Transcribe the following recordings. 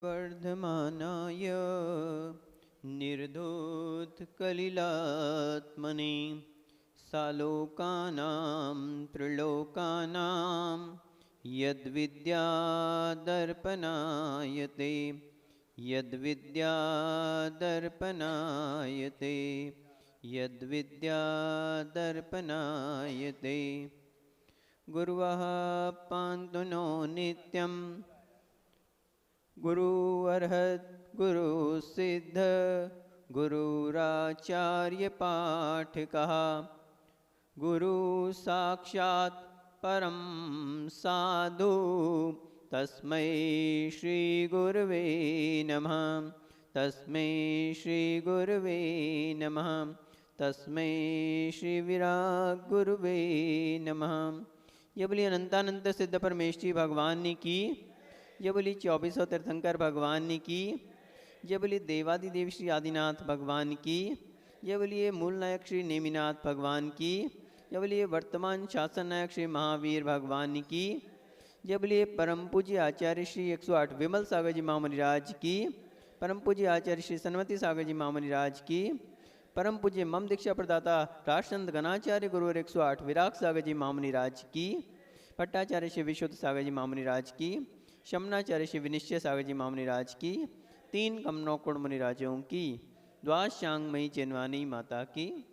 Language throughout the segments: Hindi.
वर्धमानाय निर्धूतकलिलात्मने सालोकानां त्रिलोकानां यद्विद्यादर्पणायते यद्विद्यादर्पणायते यद्विद्यादर्पणायते। गुरुवः पान्तु नो नित्यं गुरु अर्हत् गुरु सिद्ध गुरुराचार्य पाठकः गुरु साक्षात् परं साधु तस्मै श्री गुरवे नमः। तस्मै श्री गुरवे नमः। तस्मै श्री विराग गुरुवे नमः। ये बोली अनंतानंत सिद्ध परमेश्वरी भगवान की, ये बोली 2400 तीर्थंकर भगवान की, ये बोली देवादिदेव श्री आदिनाथ भगवान की, ये बोलिए मूल नायक श्री नेमिनाथ भगवान की, ये बोलिए वर्तमान शासन नायक श्री महावीर भगवान की, ये बोलिए परम पूज्य आचार्य श्री 108 विमल सागर जी महामुनि राज की, परम पूज्य आचार्य श्री सन्मति सागर जी महामुनि राज की, परम पूज्य मम दीक्षा प्रदाता राष्ट्रसंत गणाचार्य गुरुवर 108 विराग सागर जी महामुनि राज की, भट्टाचार्य श्री विशुद्ध सागर जी महामुनि राज की, शमनाचार्य श्री विनिश्चय सागर जी महामुनि राज की, 3 कमनोकुड़ मुनि राजों की, द्वादशांगमयी चैनवानी माता की।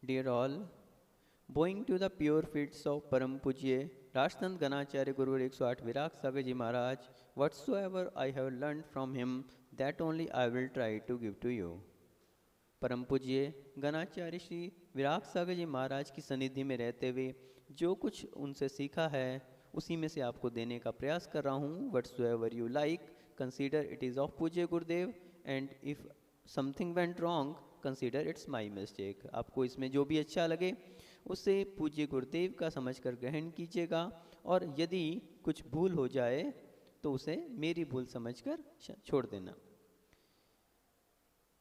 Dear all, bowing to the pure feet of Param Pujye Rashtant Ganacharya Guru 108 Virag Sagar Ji Maharaj, whatsoever I have learned from him, that only I will try to give to you. परम पूज्य गणाचार्य श्री विराग सागर जी महाराज की सनिधि में रहते हुए जो कुछ उनसे सीखा है उसी में से आपको देने का प्रयास कर रहा हूँ। whatsoever you like, consider it is of पूज्य गुरुदेव, and if something went wrong, consider it's my mistake. आपको इसमें जो भी अच्छा लगे उसे पूज्य गुरुदेव का समझकर ग्रहण कीजिएगा, और यदि कुछ भूल हो जाए तो उसे मेरी भूल समझकर छोड़ देना।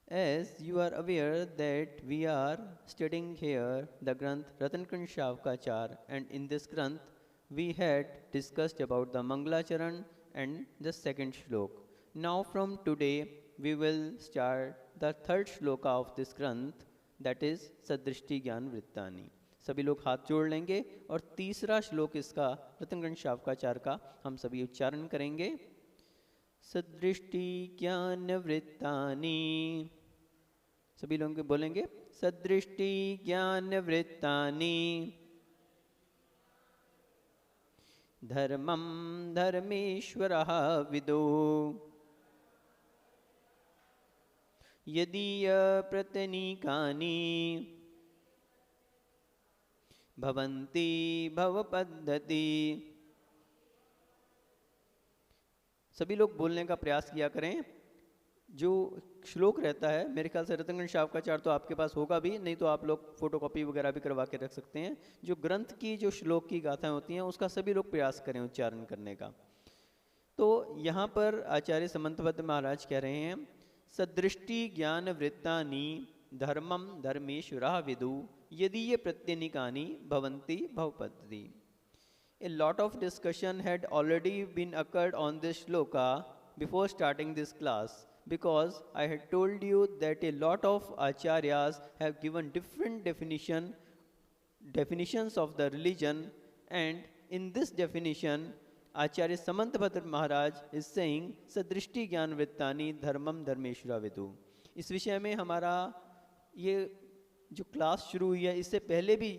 As you are aware that we are studying here the Granth Ratankand Shavkachar, and in this Granth we had discussed about the Mangalacharan and the second shlok. Now from today we will start the third shloka of this Granth, that is Sadrishti Gyan Vrittani. सभी लोग हाथ जोड़ लेंगे और तीसरा श्लोक इसका रतनगण शावकाचार का हम सभी उच्चारण करेंगे। सदृष्टि ज्ञान वृत्तानि, सभी लोग बोलेंगे सदृष्टि ज्ञान वृत्तानि धर्मं धर्मेश्वरः विदो यदीय प्रत्यनीकानि भवन्ति भवपद्धति। सभी लोग बोलने का प्रयास किया करें। जो श्लोक रहता है, मेरे ख्याल से रतनगण शावकाचार तो आपके पास होगा भी, नहीं तो आप लोग फोटोकॉपी वगैरह भी करवा के रख सकते हैं। जो ग्रंथ की जो श्लोक की गाथाएं होती हैं उसका सभी लोग प्रयास करें उच्चारण करने का। तो यहाँ पर आचार्य समंतभद्र महाराज कह रहे हैं सदृष्टि ज्ञान वृत्तानि धर्मम धर्मेश्वरः विदु यदि ये प्रत्यनिकानि भवन्ति भवपद्धति। A lot of discussion had already been occurred on this shloka before starting this class, because I had told you that a lot of acharyas have given different definitions of the religion, and in this definition Acharya Samantabhadra Maharaj is saying sadrishti ज्ञान वृत्तानि धर्मम धर्मेश्वरा विदु। इस विषय में हमारा ये जो क्लास शुरू हुई है इससे पहले भी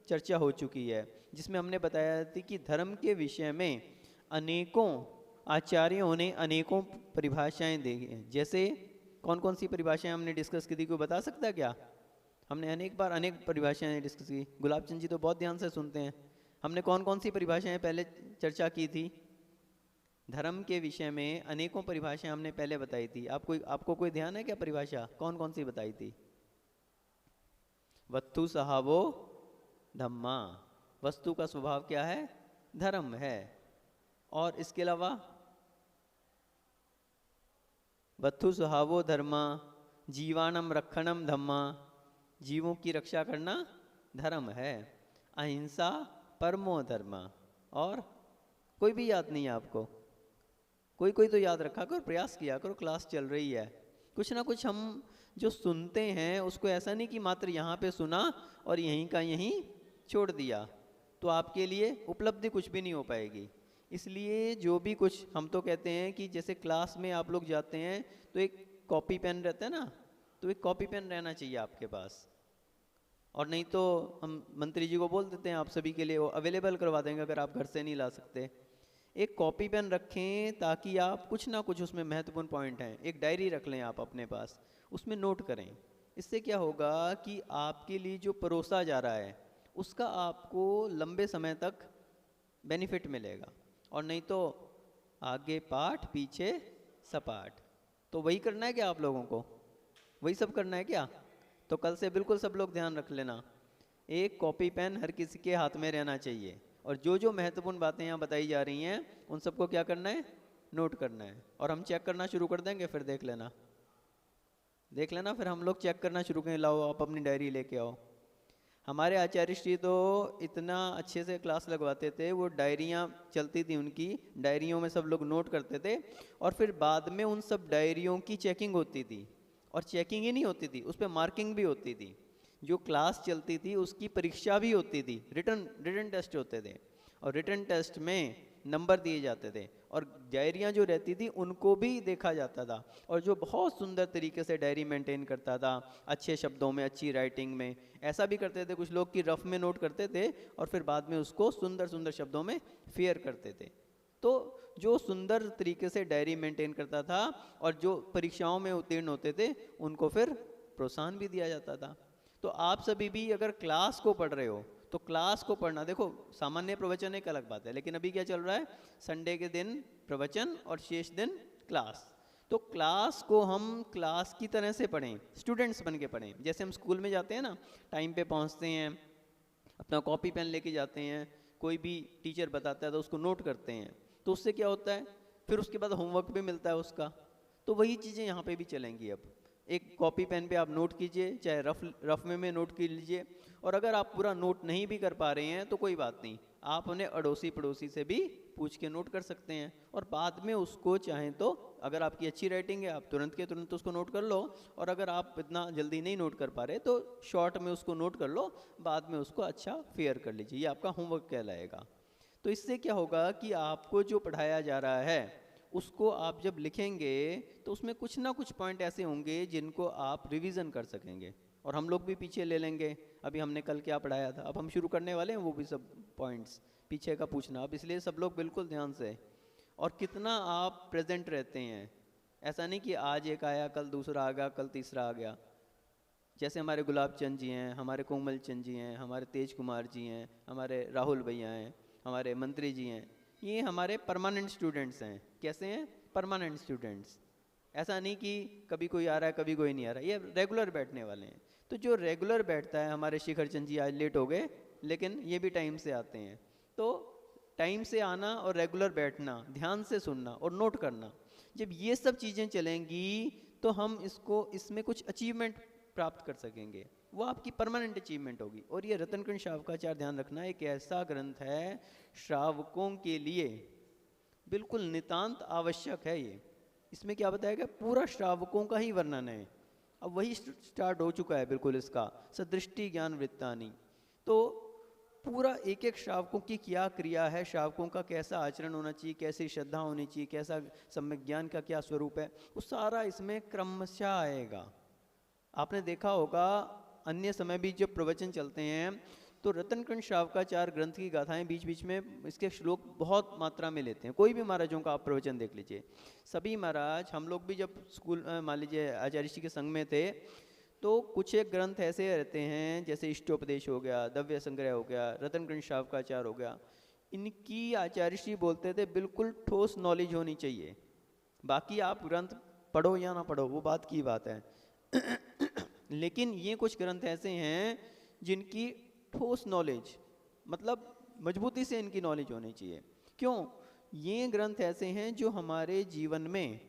चर्चा हो चुकी है, जिसमें हमने बताया थी कि धर्म के विषय में अनेकों आचार्यों ने अनेकों परिभाषाएं दी हैं। जैसे कौन कौन सी परिभाषाएं हमने डिस्कस की थी, कोई बता सकता है क्या? हमने अनेक बार अनेक परिभाषाएं डिस्कस की। गुलाब चंद जी तो बहुत ध्यान से सुनते हैं। हमने कौन कौन सी परिभाषाएं पहले चर्चा की थी? धर्म के विषय में अनेकों परिभाषाएं हमने पहले बताई थी। आपको कोई ध्यान है क्या परिभाषा कौन कौन सी बताई थी? वस्तु सहावो धम्मा, वस्तु का स्वभाव क्या है? धर्म है। और इसके अलावा वत्थु स्वभावो धर्मा, जीवानम रक्षणम धम्मा, जीवों की रक्षा करना धर्म है, अहिंसा परमो धर्म। और कोई भी याद नहीं है आपको? कोई कोई तो याद रखा करो, प्रयास किया करो, क्लास चल रही है। कुछ ना कुछ हम जो सुनते हैं उसको ऐसा नहीं कि मात्र यहाँ पे सुना और यहीं का यहीं छोड़ दिया, तो आपके लिए उपलब्धि कुछ भी नहीं हो पाएगी। इसलिए जो भी कुछ हम तो कहते हैं कि जैसे क्लास में आप लोग जाते हैं तो एक कॉपी पेन रहता है ना, तो एक कॉपी पेन रहना चाहिए आपके पास। और नहीं तो हम मंत्री जी को बोल देते हैं, आप सभी के लिए वो अवेलेबल करवा देंगे अगर आप घर से नहीं ला सकते। एक कॉपी पेन रखें ताकि आप कुछ ना कुछ, उसमें महत्वपूर्ण पॉइंट हैं, एक डायरी रख लें आप अपने पास, उसमें नोट करें। इससे क्या होगा कि आपके लिए जो परोसा जा रहा है उसका आपको लंबे समय तक बेनिफिट मिलेगा। और नहीं तो आगे पाठ पीछे सपाट, तो वही करना है क्या आप लोगों को? वही सब करना है क्या? तो कल से बिल्कुल सब लोग ध्यान रख लेना, एक कॉपी पेन हर किसी के हाथ में रहना चाहिए। और जो जो महत्वपूर्ण बातें यहाँ बताई जा रही हैं उन सबको क्या करना है? नोट करना है। और हम चेक करना शुरू कर देंगे, फिर देख लेना, देख लेना, फिर हम लोग चेक करना शुरू करें। लाओ आप अपनी डायरी लेके आओ। हमारे आचार्य श्री तो इतना अच्छे से क्लास लगवाते थे, वो डायरियाँ चलती थी उनकी, डायरियों में सब लोग नोट करते थे और फिर बाद में उन सब डायरियों की चेकिंग होती थी। और चेकिंग ही नहीं होती थी, उस पर मार्किंग भी होती थी। जो क्लास चलती थी उसकी परीक्षा भी होती थी, रिटन टेस्ट होते थे और रिटन टेस्ट में नंबर दिए जाते थे। और डायरियाँ जो रहती थी उनको भी देखा जाता था। और जो बहुत सुंदर तरीके से डायरी मेंटेन करता था, अच्छे शब्दों में, अच्छी राइटिंग में, ऐसा भी करते थे कुछ लोग कि रफ में नोट करते थे और फिर बाद में उसको सुंदर सुंदर शब्दों में फेयर करते थे। तो जो सुंदर तरीके से डायरी मेंटेन करता था और जो परीक्षाओं में उत्तीर्ण होते थे उनको फिर प्रोत्साहन भी दिया जाता था। तो आप सभी भी अगर क्लास को पढ़ रहे हो तो क्लास को पढ़ना, देखो सामान्य प्रवचन एक अलग बात है, लेकिन अभी क्या चल रहा है, संडे के दिन प्रवचन और शेष दिन क्लास। तो क्लास को हम क्लास की तरह से पढ़ें, स्टूडेंट्स बन के पढ़ें। जैसे हम स्कूल में जाते हैं ना, टाइम पे पहुंचते हैं, अपना कॉपी पेन लेके जाते हैं, कोई भी टीचर बताता है तो उसको नोट करते हैं, तो उससे क्या होता है, फिर उसके बाद होमवर्क भी मिलता है उसका। तो वही चीज़ें यहाँ पे भी चलेंगी। अब एक कॉपी पेन पे आप नोट कीजिए, चाहे रफ में नोट कर लीजिए। और अगर आप पूरा नोट नहीं भी कर पा रहे हैं तो कोई बात नहीं, आप उन्हें अड़ोसी पड़ोसी से भी पूछ के नोट कर सकते हैं। और बाद में उसको चाहें तो, अगर आपकी अच्छी राइटिंग है, आप तुरंत के तुरंत उसको नोट कर लो। और अगर आप इतना जल्दी नहीं नोट कर पा रहे तो शॉर्ट में उसको नोट कर लो, बाद में उसको अच्छा फेयर कर लीजिए, ये आपका होमवर्क कहलाएगा। तो इससे क्या होगा कि आपको जो पढ़ाया जा रहा है उसको आप जब लिखेंगे तो उसमें कुछ ना कुछ पॉइंट ऐसे होंगे जिनको आप रिवीजन कर सकेंगे। और हम लोग भी पीछे ले लेंगे, अभी हमने कल क्या पढ़ाया था, अब हम शुरू करने वाले हैं वो भी सब पॉइंट्स पीछे का पूछना। अब इसलिए सब लोग बिल्कुल ध्यान से, और कितना आप प्रेजेंट रहते हैं। ऐसा नहीं कि आज एक आया, कल दूसरा आ गया, कल तीसरा आ गया। जैसे हमारे गुलाब चंद जी हैं, हमारे कोमल चंद जी हैं, हमारे तेज कुमार जी हैं, हमारे राहुल भैया हैं, हमारे मंत्री जी हैं, ये हमारे परमानेंट स्टूडेंट्स हैं। कैसे हैं? Permanent students. ऐसा नहीं कि कभी कोई आ रहा है कभी कोई नहीं आ रहा है, ये रेगुलर बैठने वाले हैं। तो जो रेगुलर बैठता है, हमारे शिखर चंद जी आज लेट हो गए लेकिन ये भी टाइम से आते हैं। तो टाइम से आना और रेगुलर बैठना, ध्यान से सुनना और नोट करना, जब ये सब चीज़ें चलेंगी तो हम इसमें कुछ अचीवमेंट प्राप्त कर सकेंगे, वो आपकी परमानेंट अचीवमेंट होगी। और ये रत्नकुंड श्रावकाचार्य, ध्यान रखना, एक ऐसा ग्रंथ है श्रावकों के लिए बिल्कुल नितांत आवश्यक है। ये इसमें क्या बताया गया, पूरा श्रावकों का ही वर्णन है। अब वही स्टार्ट हो चुका है बिल्कुल इसका, सदृष्टि ज्ञान वृत्तानि। तो पूरा एक एक श्रावकों की क्या क्रिया है, श्रावकों का कैसा आचरण होना चाहिए, कैसी श्रद्धा होनी चाहिए, कैसा सम्यक ज्ञान का क्या स्वरूप है, वो सारा इसमें क्रमशः आएगा। आपने देखा होगा अन्य समय भी जब प्रवचन चलते हैं तो रत्नकुंड श्रावकाचार्य ग्रंथ की गाथाएं बीच बीच में इसके श्लोक बहुत मात्रा में लेते हैं। कोई भी महाराजों का आप प्रवचन देख लीजिए, सभी महाराज, हम लोग भी जब स्कूल मान लीजिए आचार्य जी के संग में थे तो कुछ एक ग्रंथ ऐसे रहते हैं, जैसे इष्टोपदेश हो गया, दव्य संग्रह हो गया, रत्नकुंड श्रावकाचार्य हो गया, इनकी आचार्य श्री बोलते थे बिल्कुल ठोस नॉलेज होनी चाहिए। बाकी आप ग्रंथ पढ़ो या ना पढ़ो वो बात की बात है लेकिन ये कुछ ग्रंथ ऐसे हैं जिनकी ठोस नॉलेज, मतलब मजबूती से इनकी नॉलेज होनी चाहिए। क्यों? ये ग्रंथ ऐसे हैं जो हमारे जीवन में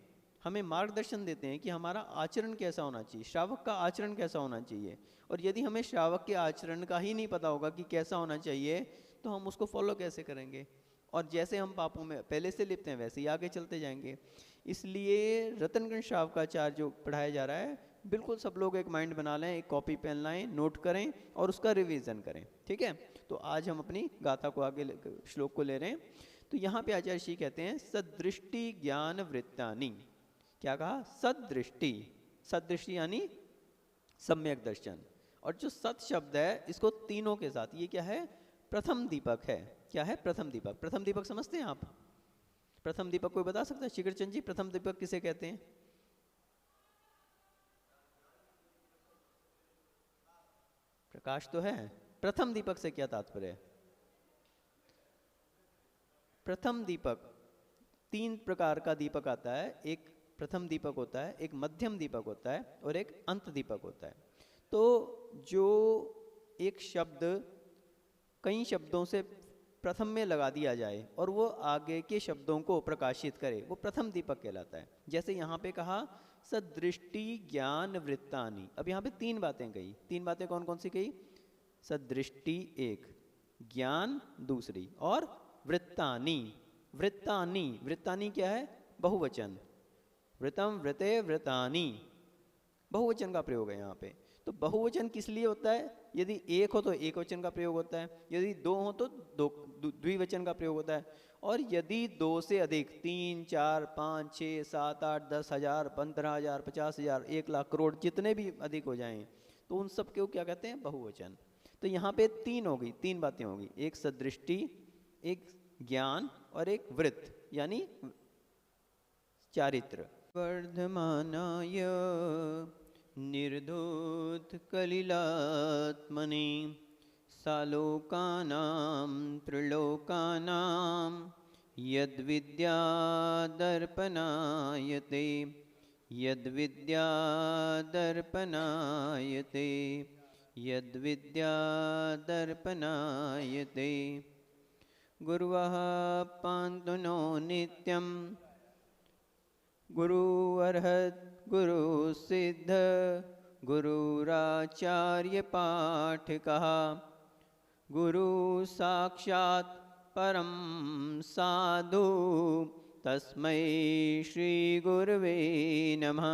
हमें मार्गदर्शन देते हैं कि हमारा आचरण कैसा होना चाहिए, श्रावक का आचरण कैसा होना चाहिए। और यदि हमें श्रावक के आचरण का ही नहीं पता होगा कि कैसा होना चाहिए, तो हम उसको फॉलो कैसे करेंगे। और जैसे हम पापों में पहले से लिप्त हैं वैसे ही आगे चलते जाएंगे। इसलिए रतनगंज श्रावकाचार्य जो पढ़ाया जा रहा है, बिल्कुल सब लोग एक माइंड बना लें, एक कॉपी पेन लाएं, नोट करें और उसका रिवीजन करें। ठीक है, तो आज हम अपनी गाथा को आगे श्लोक को ले रहे हैं। तो यहाँ पे आचार्य श्री कहते हैं सदृष्टि ज्ञान वृत्तानि। क्या कहा? सदृष्टि। सदृष्टि यानी सम्यक दर्शन। और जो सत शब्द है इसको तीनों के साथ, ये क्या है? प्रथम दीपक है। क्या है? प्रथम दीपक। प्रथम दीपक समझते हैं आप? प्रथम दीपक कोई बता सकता है? शिखरचंद जी, प्रथम दीपक किसे कहते हैं? प्रकाश तो है, प्रथम दीपक से क्या तात्पर्य है? प्रथम दीपक, तीन प्रकार का दीपक आता है। एक प्रथम दीपक होता है, एक मध्यम दीपक होता है और एक अंत दीपक होता है। तो जो एक शब्द कई शब्दों से प्रथम में लगा दिया जाए और वो आगे के शब्दों को प्रकाशित करे, वो प्रथम दीपक कहलाता है। जैसे यहाँ पे कहा सदृष्टि ज्ञान वृत्तानि। अब यहाँ पे तीन बातें कही। तीन बातें कौन कौन सी कही? सदृष्टि एक, ज्ञान दूसरी, और वृत्तानि। वृत्तानि, वृत्तानि क्या है? बहुवचन। वृतम वृते वृतानि, बहुवचन का प्रयोग है यहाँ पे। तो बहुवचन किस लिए होता है? यदि एक हो तो एक वचन का प्रयोग होता है, यदि दो हो तो द्विवचन का प्रयोग होता है, और यदि दो से अधिक, 3, 4, 5, 6, 7, 8, 10 हजार, 15 हजार, 50 हजार, 1 लाख, करोड़, जितने भी अधिक हो जाएं, तो उन सब को क्या कहते हैं? बहुवचन। तो यहाँ पे तीन होगी, तीन बातें होगी, एक सदृष्टि, एक ज्ञान और एक वृत्त यानी चारित्र। वर्धमानाय निर्धूत कलिलात्मनि सालोकानां त्रिलोकानां यद्विद्यादर्पणायते यद्विद्यादर्पणायते यद्विद्यादर्पणायते। गुरुवः पान्तु नो नित्यं गुरु अर्हत् गुरु सिद्ध गुरुराचार्य पाठकः गुरु साक्षात् परम साधु तस्मै श्री गुरवे नमः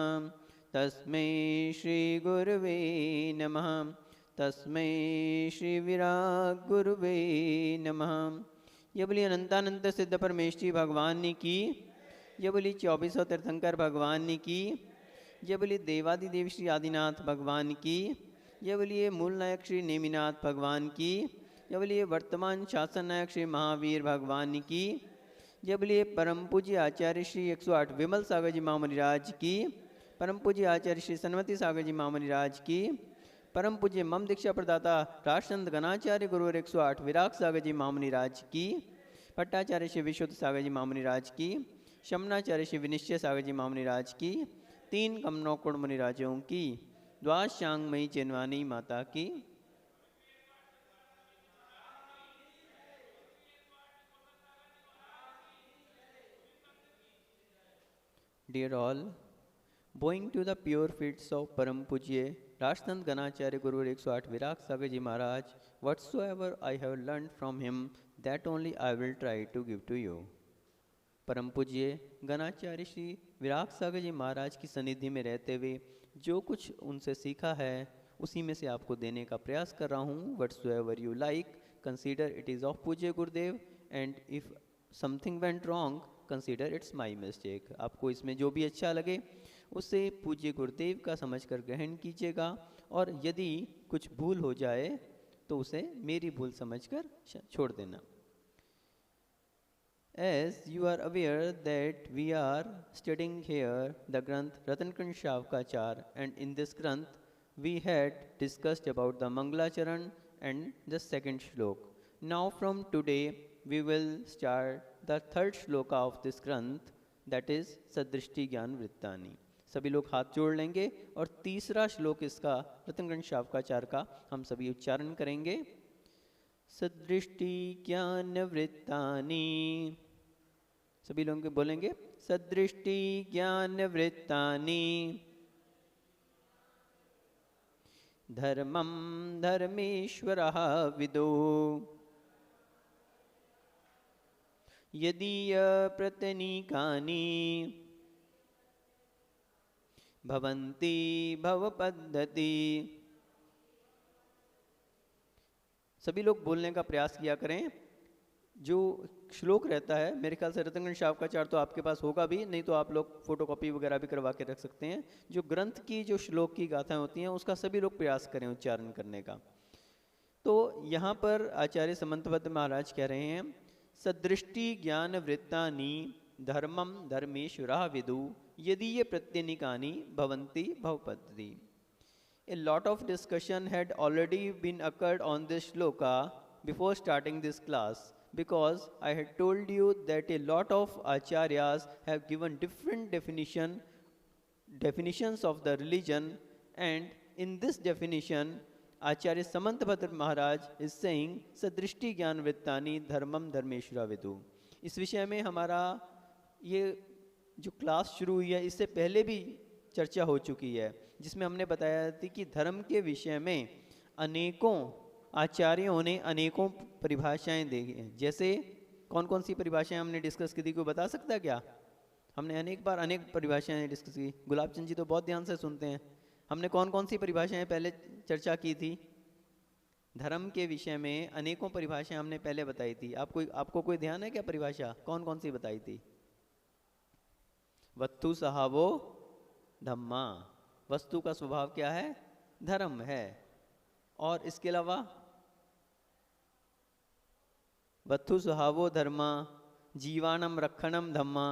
तस्मै श्री गुरवे नमः तस्मै श्री विराग गुरुवे नमः। ये बोली अनंतानंत सिद्ध परमेश्वरी भगवान की, ये बोली 2400 तीर्थंकर भगवान की, ये बोली देवादिदेव श्री आदिनाथ भगवान की, ये बोलिए मूल नायक श्री नेमिनाथ भगवान की, ये बोलिए वर्तमान शासन नायक श्री महावीर भगवान की, ये बोलिए परम पूज्य आचार्य श्री 108 विमल सागर जी महामुनिराज की, परम पूज्य आचार्य श्री सन्मति सागर जी महामुनिराज की, परम पूज्य मम दीक्षा प्रदाता राष्ट्रसंत गणाचार्य गुरुवर 108 विराग सागर जी महामुनिराज की, भट्टाचार्य श्री विशुद्ध सागर जी महामुनिराज की, शमनाचार्य श्री विनिश्चय सागर जी महामुनिराज की, 3 कमनोकुण मुनिराजों की, द्वादशांगमयी चिन्वानी माता की। Dear all, bowing to the pure feet of Param Pujye Rashtant Ganacharya Guru 108 Virag Sagar Ji Maharaj, whatsoever I have learned from him, that only I will try to give to you. परम पूज्य गणाचार्य श्री विराग सागर जी महाराज की सन्निधि में रहते हुए जो कुछ उनसे सीखा है उसी में से आपको देने का प्रयास कर रहा हूँ। whatsoever you like, consider it is of पूज्य गुरुदेव, and if something went wrong, consider it's my mistake. आपको इसमें जो भी अच्छा लगे उसे पूज्य गुरुदेव का समझकर ग्रहण कीजिएगा, और यदि कुछ भूल हो जाए तो उसे मेरी भूल समझकर छोड़ देना। As you are aware that we are studying here the Granth Ratankund Shavkachar, and in this Granth we had discussed about the Mangalacharan and the second shlok. Now from today we will start the third shloka of this Granth, that is Sadrishti Gyan Vrittani. सभी लोग हाथ जोड़ लेंगे और तीसरा श्लोक इसका रतनगंज शावकाचार का हम सभी उच्चारण करेंगे। सदृष्टि ज्ञान वृत्तानि। सभी लोग बोलेंगे सदृष्टि ज्ञानवृत्तानि धर्मं धर्मेश्वरः विदु यदीय प्रत्यनीकानि भवन्ति भवपद्धति। सभी लोग बोलने का प्रयास किया करें। जो श्लोक रहता है, मेरे ख्याल से रत्नगण शावकाचार तो आपके पास होगा भी, नहीं तो आप लोग फोटोकॉपी वगैरह भी करवा के रख सकते हैं। जो ग्रंथ की जो श्लोक की गाथाएं होती हैं उसका सभी लोग प्रयास करें उच्चारण करने का। तो यहाँ पर आचार्य समंतभद्र महाराज कह रहे हैं, सदृष्टि ज्ञान वृत्तानि धर्मम धर्मेश्वरः विदु यदि ये प्रत्यनिकानि भवन्ति भवपद्धति। A lot of discussion had already been occurred on this shloka before starting this class, because I had told you that a lot of acharyas have given different definitions of the religion, and in this definition Acharya Samantabhadra Maharaj is saying sadrishti ज्ञान वृत्तानि धर्मम धर्मेश्वरा विदु। इस विषय में हमारा ये जो क्लास शुरू हुई है इससे पहले भी चर्चा हो चुकी है, जिसमें हमने बताया थी कि धर्म के विषय में अनेकों आचार्यों ने अनेकों परिभाषाएं दी हैं। जैसे कौन कौन सी परिभाषाएं हमने डिस्कस की थी, कोई बता सकता है क्या? हमने अनेक बार अनेक परिभाषाएं डिस्कस की। गुलाब चंद जी तो बहुत ध्यान से सुनते हैं। हमने कौन कौन सी परिभाषाएं पहले चर्चा की थी? धर्म के विषय में अनेकों परिभाषाएं हमने पहले बताई थी। आपको कोई ध्यान है क्या परिभाषा कौन कौन सी बताई थी? वस्तु सहावो धम्मा, वस्तु का स्वभाव क्या है? धर्म है। और इसके अलावा वस्तु स्वभावो धर्मा, जीवानम रक्षणम धम्मा,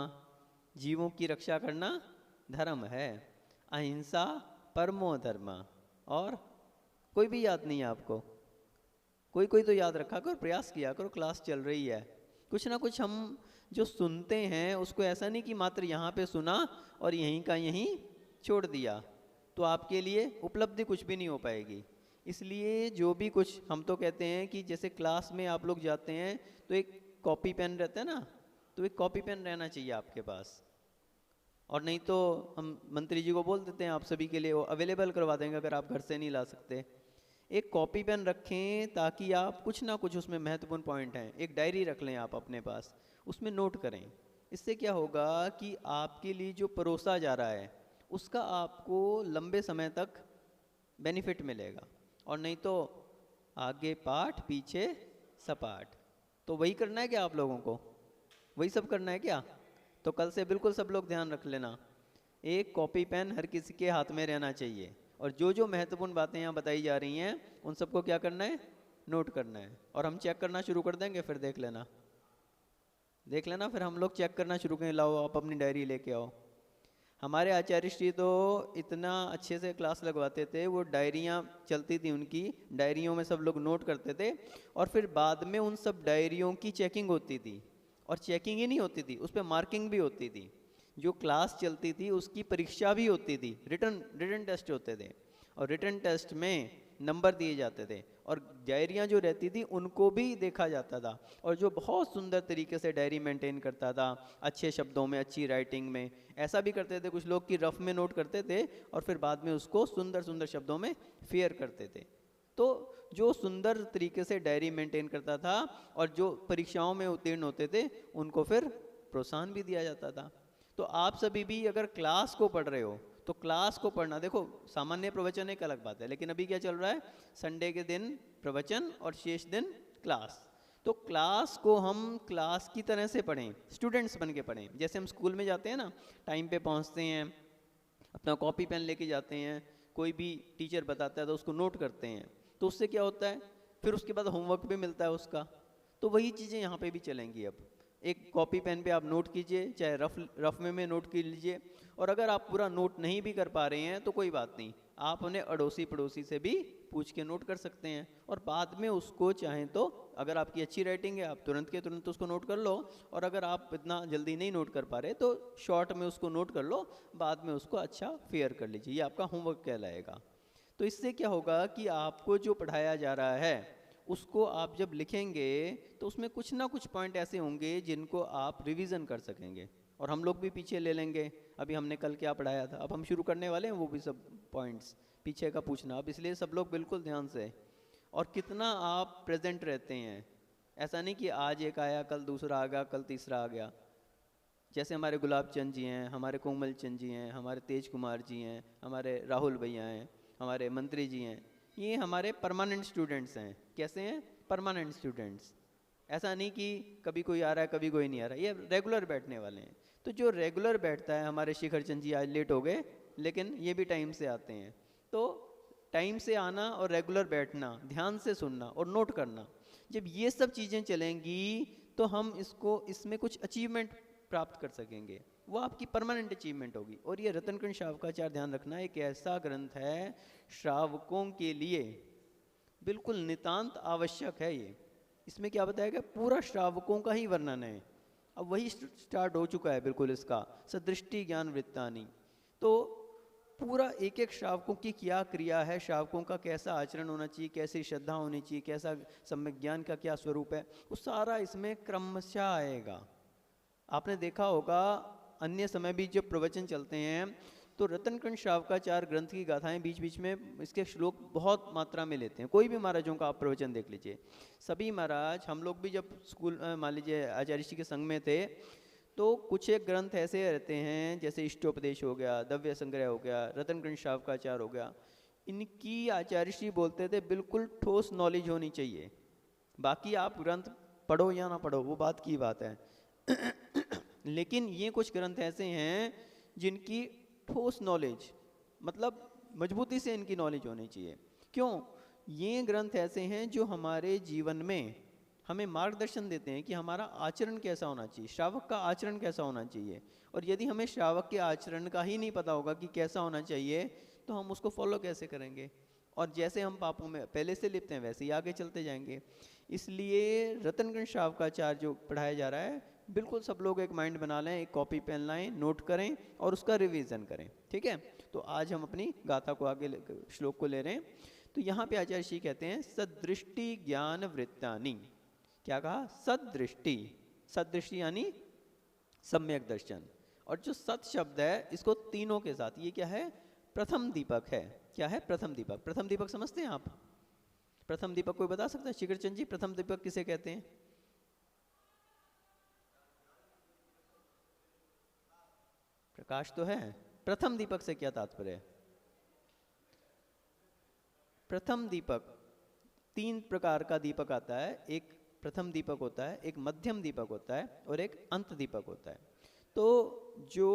जीवों की रक्षा करना धर्म है। अहिंसा परमो धर्म। और कोई भी याद नहीं है आपको? कोई तो याद रखा करो, प्रयास किया करो, क्लास चल रही है। कुछ ना कुछ हम जो सुनते हैं उसको ऐसा नहीं कि मात्र यहाँ पे सुना और यहीं का यहीं छोड़ दिया, तो आपके लिए उपलब्धि कुछ भी नहीं हो पाएगी। इसलिए जो भी कुछ हम तो कहते हैं कि जैसे क्लास में आप लोग जाते हैं तो एक कॉपी पेन रहता है ना, तो एक कॉपी पेन रहना चाहिए आपके पास। और नहीं तो हम मंत्री जी को बोल देते हैं, आप सभी के लिए वो अवेलेबल करवा देंगे अगर आप घर से नहीं ला सकते। एक कॉपी पेन रखें ताकि आप कुछ ना कुछ, उसमें महत्वपूर्ण पॉइंट हैं, एक डायरी रख लें आप अपने पास, उसमें नोट करें। इससे क्या होगा कि आपके लिए जो परोसा जा रहा है उसका आपको लंबे समय तक बेनिफिट मिलेगा। और नहीं तो आगे पाठ पीछे सपाट। तो वही करना है क्या आप लोगों को? वही सब करना है क्या? तो कल से बिल्कुल सब लोग ध्यान रख लेना, एक कॉपी पेन हर किसी के हाथ में रहना चाहिए। और जो जो महत्वपूर्ण बातें यहाँ बताई जा रही हैं उन सबको क्या करना है? नोट करना है। और हम चेक करना शुरू कर देंगे, फिर देख लेना फिर हम लोग चेक करना शुरू करें। लाओ आप अपनी डायरी लेके आओ। हमारे आचार्य श्री तो इतना अच्छे से क्लास लगवाते थे, वो डायरियाँ चलती थी उनकी, डायरियों में सब लोग नोट करते थे और फिर बाद में उन सब डायरियों की चेकिंग होती थी। और चेकिंग ही नहीं होती थी, उस पर मार्किंग भी होती थी। जो क्लास चलती थी उसकी परीक्षा भी होती थी, रिटन टेस्ट होते थे और रिटन टेस्ट में नंबर दिए जाते थे। और डायरियाँ जो रहती थी उनको भी देखा जाता था। और जो बहुत सुंदर तरीके से डायरी मेंटेन करता था, अच्छे शब्दों में, अच्छी राइटिंग में, ऐसा भी करते थे कुछ लोग कि रफ में नोट करते थे और फिर बाद में उसको सुंदर सुंदर शब्दों में फेयर करते थे। तो जो सुंदर तरीके से डायरी मेंटेन करता था और जो परीक्षाओं में उत्तीर्ण होते थे उनको फिर प्रोत्साहन भी दिया जाता था। तो आप सभी भी अगर क्लास को पढ़ रहे हो तो क्लास को पढ़ना, देखो सामान्य प्रवचन एक अलग बात है, लेकिन अभी क्या चल रहा है? संडे के दिन प्रवचन और शेष दिन क्लास। तो क्लास को हम क्लास की तरह से पढ़ें, स्टूडेंट्स बन के पढ़ें। जैसे हम स्कूल में जाते हैं ना, टाइम पे पहुंचते हैं, अपना कॉपी पेन लेके जाते हैं, कोई भी टीचर बताता है तो उसको नोट करते हैं। तो उससे क्या होता है? फिर उसके बाद होमवर्क भी मिलता है उसका। तो वही चीज़ें यहाँ पे भी चलेंगी। अब एक कॉपी पेन पे आप नोट कीजिए, चाहे रफ में नोट कर लीजिए। और अगर आप पूरा नोट नहीं भी कर पा रहे हैं तो कोई बात नहीं, आप उन्हें अड़ोसी पड़ोसी से भी पूछ के नोट कर सकते हैं। और बाद में उसको चाहें तो, अगर आपकी अच्छी राइटिंग है, आप तुरंत के तुरंत उसको नोट कर लो। और अगर आप इतना जल्दी नहीं नोट कर पा रहे तो शॉर्ट में उसको नोट कर लो, बाद में उसको अच्छा फेयर कर लीजिए। ये आपका होमवर्क कहलाएगा। तो इससे क्या होगा कि आपको जो पढ़ाया जा रहा है उसको आप जब लिखेंगे तो उसमें कुछ ना कुछ पॉइंट ऐसे होंगे जिनको आप रिवीजन कर सकेंगे। और हम लोग भी पीछे ले लेंगे। अभी हमने कल क्या पढ़ाया था, अब हम शुरू करने वाले हैं वो भी सब पॉइंट्स पीछे का पूछना। अब इसलिए सब लोग बिल्कुल ध्यान से, और कितना आप प्रेजेंट रहते हैं। ऐसा नहीं कि आज एक आया, कल दूसरा आ गया, कल तीसरा आ गया। जैसे हमारे गुलाब चंद जी हैं, हमारे कोमल चंद जी हैं, हमारे तेज कुमार जी हैं, हमारे राहुल भैया हैं, हमारे मंत्री जी हैं, ये हमारे परमानेंट स्टूडेंट्स हैं। कैसे हैं? Permanent students. ऐसा नहीं कि कभी कोई आ रहा है कभी कोई नहीं आ रहा है, ये रेगुलर बैठने वाले हैं। तो जो रेगुलर बैठता है, हमारे शिखर चंद जी आज लेट हो गए लेकिन ये भी टाइम से आते हैं। तो टाइम से आना और रेगुलर बैठना, ध्यान से सुनना और नोट करना, जब ये सब चीज़ें चलेंगी तो हम इसमें कुछ अचीवमेंट प्राप्त कर सकेंगे, वो आपकी परमानेंट अचीवमेंट होगी। और ये रत्नकुंड श्रावकाचार, ध्यान रखना, एक ऐसा ग्रंथ है श्रावकों के लिए बिल्कुल नितांत आवश्यक है। ये इसमें क्या बताया गया, पूरा श्रावकों का ही वर्णन है। अब वही स्टार्ट हो चुका है बिल्कुल इसका, सदृष्टि ज्ञान वृत्तानि। तो पूरा एक एक श्रावकों की क्या क्रिया है, श्रावकों का कैसा आचरण होना चाहिए, कैसी श्रद्धा होनी चाहिए, कैसा सम्यक ज्ञान का क्या स्वरूप है, वो सारा इसमें क्रमशः आएगा। आपने देखा होगा अन्य समय भी जब प्रवचन चलते हैं तो रत्नकुंड श्रावकाचार ग्रंथ की गाथाएं बीच बीच में इसके श्लोक बहुत मात्रा में लेते हैं। कोई भी महाराजों का आप प्रवचन देख लीजिए, सभी महाराज, हम लोग भी जब स्कूल मान लीजिए आचार्य जी के संग में थे, तो कुछ एक ग्रंथ ऐसे रहते हैं जैसे इष्टोपदेश हो गया, दव्य संग्रह हो गया, रत्नकुंड श्रावकाचार हो गया, इनकी आचार्य श्री बोलते थे बिल्कुल ठोस नॉलेज होनी चाहिए। बाकी आप ग्रंथ पढ़ो या ना पढ़ो वो बात की बात है लेकिन ये कुछ ग्रंथ ऐसे हैं जिनकी ठोस नॉलेज, मतलब मजबूती से इनकी नॉलेज होनी चाहिए। क्यों? ये ग्रंथ ऐसे हैं जो हमारे जीवन में हमें मार्गदर्शन देते हैं कि हमारा आचरण कैसा होना चाहिए, श्रावक का आचरण कैसा होना चाहिए। और यदि हमें श्रावक के आचरण का ही नहीं पता होगा कि कैसा होना चाहिए, तो हम उसको फॉलो कैसे करेंगे? और जैसे हम पापों में पहले से लिपते हैं वैसे ही आगे चलते जाएंगे। इसलिए रत्नकुंड श्रावकाचार जो पढ़ाया जा रहा है, बिल्कुल सब लोग एक माइंड बना लें, एक कॉपी पेन लाएं, नोट करें और उसका रिवीजन करें। ठीक है? तो आज हम अपनी गाथा को आगे श्लोक को ले रहे हैं। तो यहाँ पे आचार्य श्री कहते हैं सदृष्टि ज्ञान वृत्तानि। क्या कहा? सदृष्टि। सदृष्टि यानी सम्यक दर्शन। और जो सत शब्द है इसको तीनों के साथ, ये क्या है? प्रथम दीपक है। क्या है? प्रथम दीपक। प्रथम दीपक समझते हैं आप? प्रथम दीपक कोई बता सकता है? शिखर चंद जी, प्रथम दीपक किसे कहते हैं? प्रकाश तो है, प्रथम दीपक से क्या तात्पर्य है? प्रथम दीपक, तीन प्रकार का दीपक आता है। एक प्रथम दीपक होता है, एक मध्यम दीपक होता है और एक अंत दीपक होता है। तो जो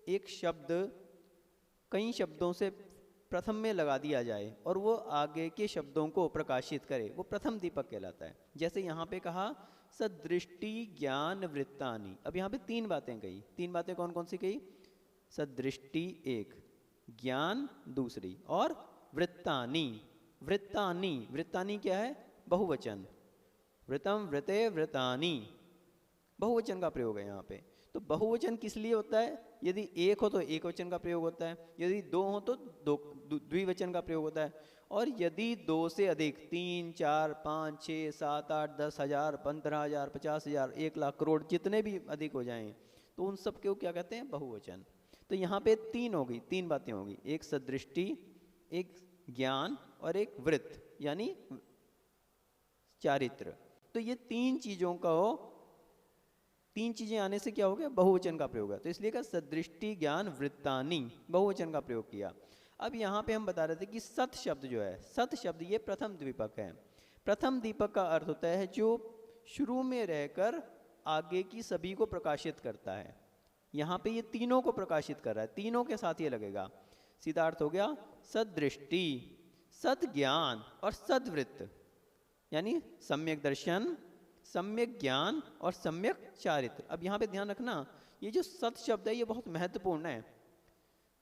एक शब्द कई शब्दों से प्रथम में लगा दिया जाए और वो आगे के शब्दों को प्रकाशित करे, वो प्रथम दीपक कहलाता है। जैसे यहाँ पे कहा सदृष्टि ज्ञान वृत्तानि। अब यहाँ पे तीन बातें कही। तीन बातें कौन कौन सी कही? सदृष्टि एक, ज्ञान दूसरी, और वृत्तानि। वृत्तानि, वृत्तानि क्या है? बहुवचन। वृतम वृते वृतानि, बहुवचन का प्रयोग है यहाँ पे। तो बहुवचन किस लिए होता है? यदि एक हो तो एक वचन का प्रयोग होता है, यदि दो हो तो द्विवचन का प्रयोग होता है, और यदि दो से अधिक, 3, 4, 5, 6, 7, 8, 10 हजार, 15 हजार, 50 हजार, 1 लाख, करोड़, जितने भी अधिक हो जाएं तो उन सब को क्या कहते हैं? बहुवचन। तो यहाँ पे तीन होगी, तीन बातें होगी, एक सदृष्टि, एक ज्ञान और एक वृत्त यानी चारित्र। तो ये तीन चीजों का, तीन चीजें आने से क्या हो गया? बहुवचन का प्रयोग है। तो इसलिए का सदृष्टि ज्ञान वृत्तानि, बहुवचन का प्रयोग किया। अब यहाँ पे हम बता रहे थे कि सत शब्द जो है, सत शब्द ये प्रथम दीपक है। प्रथम दीपक का अर्थ होता है जो शुरू में रहकर आगे की सभी को प्रकाशित करता है। यहाँ पे ये तीनों को प्रकाशित कर रहा है, तीनों के साथ ये लगेगा। सीधा अर्थ हो गया सदृष्टि, सद ज्ञान और सदवृत्त, यानी सम्यक दर्शन, सम्यक ज्ञान और सम्यक चारित्र। अब यहाँ पे ध्यान रखना, ये जो सत शब्द है ये बहुत महत्वपूर्ण है।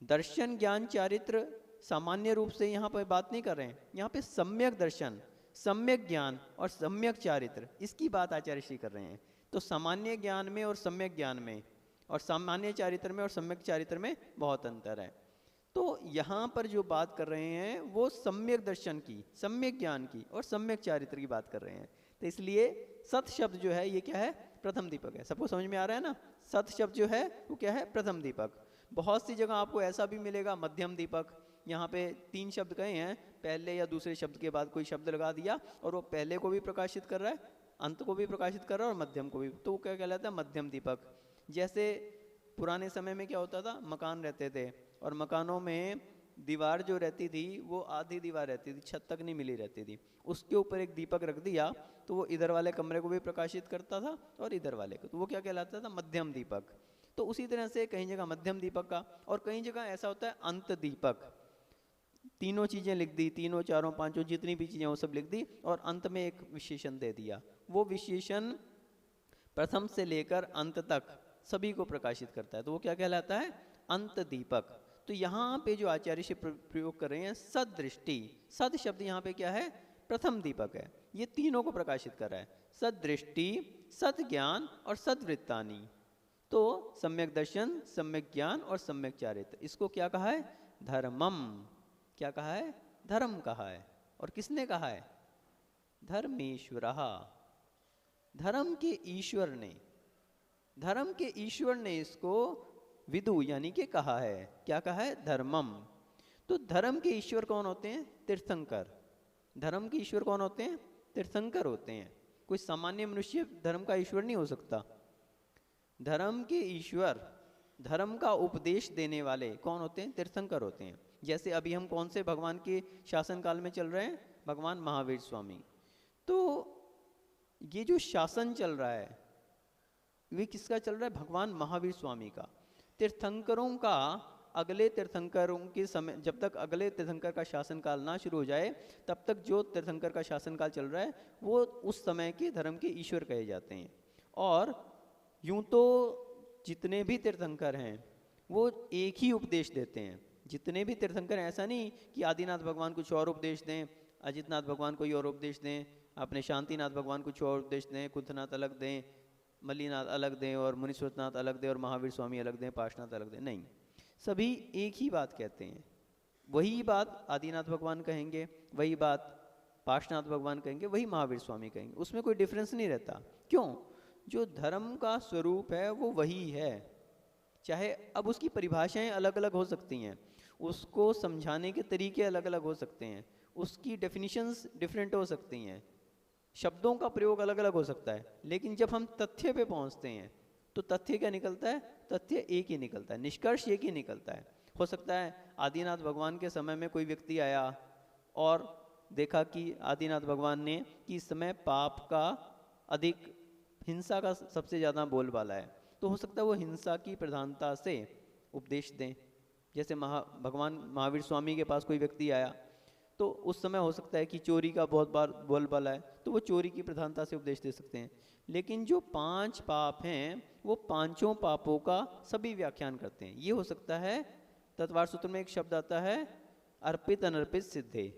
दर्शन ज्ञान चारित्र सामान्य रूप से यहाँ पर बात नहीं कर रहे हैं, यहाँ पे सम्यक दर्शन, सम्यक ज्ञान और सम्यक चारित्र, इसकी बात आचार्य श्री कर रहे हैं। तो सामान्य ज्ञान में और सम्यक ज्ञान में, और सामान्य चारित्र में और सम्यक चारित्र में बहुत अंतर है। तो यहाँ पर जो बात कर रहे हैं वो सम्यक दर्शन की, सम्यक ज्ञान की और सम्यक चारित्र की बात कर रहे हैं। तो इसलिए सत शब्द जो है ये क्या है? प्रथम दीपक है। सबको समझ में आ रहा है ना? सत शब्द जो है वो क्या है? प्रथम दीपक। बहुत सी जगह आपको ऐसा भी मिलेगा मध्यम दीपक। यहाँ पे 3 शब्द कहे हैं, पहले या दूसरे शब्द के बाद कोई शब्द लगा दिया और वो पहले को भी प्रकाशित कर रहा है, अंत को भी प्रकाशित कर रहा है और मध्यम को भी, तो वो क्या कहलाता है? मध्यम दीपक। जैसे पुराने समय में क्या होता था, मकान रहते थे और मकानों में दीवार जो रहती थी वो आधी दीवार रहती थी, छत तक नहीं मिली रहती थी, उसके ऊपर एक दीपक रख दिया तो वो इधर वाले कमरे को भी प्रकाशित करता था और इधर वाले को, तो वो क्या कहलाता था? मध्यम दीपक। तो उसी तरह से कहीं जगह मध्यम दीपक का, और कई जगह ऐसा होता है अंत दीपक। तीनों चीज़ें लिख दी, तीनों चारों पांचों जितनी भी चीज़ें वो सब लिख दी और अंत में एक विशेषण दे दिया। वो विशेषण प्रथम से लेकर अंत तक सभी को प्रकाशित करता है, तो वो क्या कहलाता है? अंत दीपक। तो यहाँ पे जो आचार्य से प्रयोग कर रहे हैं सदृष्टि, सद शब्द यहाँ पे क्या है? प्रथम दीपक है, ये तीनों को प्रकाशित कर रहा है। सदृष्टि, सद ज्ञान और सदवृत्तानि। तो सम्यक दर्शन, सम्यक ज्ञान और सम्यक चारित्र, इसको क्या कहा है? धर्मम। क्या कहा है? धर्म कहा है। और किसने कहा है? धर्मेश्वरः। धर्म के ईश्वर ने, धर्म के ईश्वर ने इसको विदु यानी कि कहा है। क्या कहा है? धर्मम। तो धर्म के ईश्वर कौन होते हैं? तीर्थंकर। धर्म के ईश्वर कौन होते हैं? तीर्थंकर होते हैं। कोई सामान्य मनुष्य धर्म का ईश्वर नहीं हो सकता। धर्म के ईश्वर, धर्म का उपदेश देने वाले कौन होते हैं? तीर्थंकर होते हैं। जैसे अभी हम कौन से भगवान के शासन काल में चल रहे हैं? भगवान महावीर स्वामी। तो ये जो शासन चल रहा है वे किसका चल रहा है? भगवान महावीर स्वामी का। तीर्थंकरों का, अगले तीर्थंकरों के समय, जब तक अगले तीर्थंकर का शासन काल ना शुरू हो जाए तब तक जो तीर्थंकर का शासन काल चल रहा है वो उस समय के धर्म के ईश्वर कहे जाते हैं। और यूं तो जितने भी तीर्थंकर हैं वो एक ही उपदेश देते हैं। जितने भी तीर्थंकर, ऐसा नहीं कि आदिनाथ भगवान कुछ और उपदेश दें, अजितनाथ भगवान कोई और उपदेश दें, अपने शांतिनाथ भगवान कुछ और उपदेश दें, कुंथनाथ अलग दें, मल्लीनाथ अलग दें और मुनीश्वरनाथ अलग दें और महावीर स्वामी अलग दें, पार्श्वनाथ अलग दें। नहीं, सभी एक ही बात कहते हैं। वही बात आदिनाथ भगवान कहेंगे, वही बात पार्श्वनाथ भगवान कहेंगे, वही महावीर स्वामी कहेंगे, उसमें कोई डिफरेंस नहीं रहता। क्यों? जो धर्म का स्वरूप है वो वही है। चाहे अब उसकी परिभाषाएं अलग अलग हो सकती हैं, उसको समझाने के तरीके अलग अलग हो सकते हैं, उसकी डेफिनेशंस डिफरेंट हो सकती हैं, शब्दों का प्रयोग अलग अलग हो सकता है, लेकिन जब हम तथ्य पे पहुंचते हैं तो तथ्य क्या निकलता है? तथ्य एक ही निकलता है, निष्कर्ष एक ही निकलता है। हो सकता है आदिनाथ भगवान के समय में कोई व्यक्ति आया और देखा कि आदिनाथ भगवान ने कि इस समय पाप का अधिक, हिंसा का सबसे ज़्यादा बोलबाला है, तो हो सकता है वो हिंसा की प्रधानता से उपदेश दें। जैसे भगवान महावीर स्वामी के पास कोई व्यक्ति आया तो उस समय हो सकता है कि चोरी का बहुत बार बोलबाला है, तो वो चोरी की प्रधानता से उपदेश दे सकते हैं। लेकिन जो 5 पाप हैं वो पांचों पापों का सभी व्याख्यान करते हैं। ये हो सकता है, तत्वार सूत्र में एक शब्द आता है अर्पित अनर्पित सिद्धे।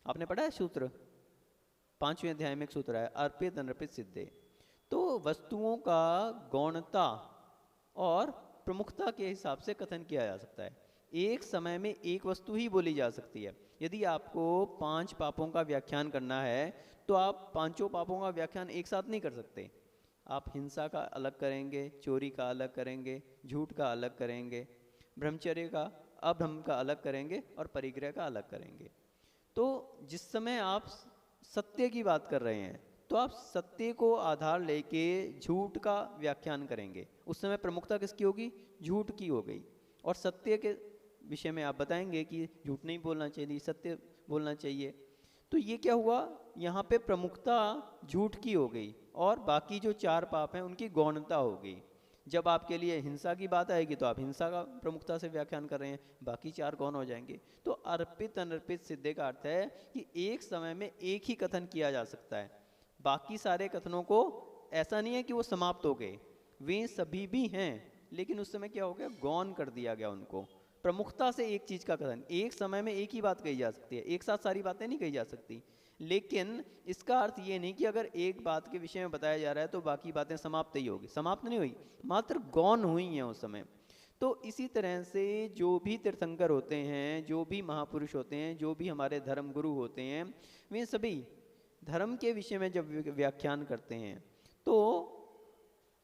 आपने पढ़ा है सूत्र? 5वें अध्याय में एक सूत्र है अर्पित अनर्पित सिद्धे। तो वस्तुओं का गौणता और प्रमुखता के हिसाब से कथन किया जा सकता है। एक समय में एक वस्तु ही बोली जा सकती है। यदि आपको 5 पापों का व्याख्यान करना है तो आप पांचों पापों का व्याख्यान एक साथ नहीं कर सकते। आप हिंसा का अलग करेंगे, चोरी का अलग करेंगे, झूठ का अलग करेंगे, ब्रह्मचर्य का, अब्रह्म का अलग करेंगे और परिग्रह का अलग करेंगे। तो जिस समय आप सत्य की बात कर रहे हैं तो आप सत्य को आधार लेके झूठ का व्याख्यान करेंगे, उस समय प्रमुखता किसकी होगी? झूठ की हो गई। और सत्य के विषय में आप बताएंगे कि झूठ नहीं बोलना चाहिए, सत्य बोलना चाहिए। तो ये क्या हुआ? यहाँ पे प्रमुखता झूठ की हो गई और बाकी जो 4 पाप हैं उनकी गौणता हो गई। जब आपके लिए हिंसा की बात आएगी तो आप हिंसा का प्रमुखता से व्याख्यान कर रहे हैं, बाकी 4 गौण हो जाएंगे। तो अर्पित अनर्पित सिद्धे का अर्थ है कि एक समय में एक ही कथन किया जा सकता है, बाकी सारे कथनों को ऐसा नहीं है कि वो समाप्त हो गए, वे सभी भी हैं, लेकिन उस समय क्या हो गया? गौण कर दिया गया उनको। प्रमुखता से एक चीज का कथन, एक समय में एक ही बात कही जा सकती है, एक साथ सारी बातें नहीं कही जा सकती। लेकिन इसका अर्थ ये नहीं कि अगर एक बात के विषय में बताया जा रहा है तो बाकी बातें समाप्त ही होगी, समाप्त नहीं हुई, मात्र गौण हुई हैं उस समय। तो इसी तरह से जो भी तीर्थंकर होते हैं, जो भी महापुरुष होते हैं, जो भी हमारे धर्म गुरु होते हैं, वे सभी धर्म के विषय में जब व्याख्यान करते हैं तो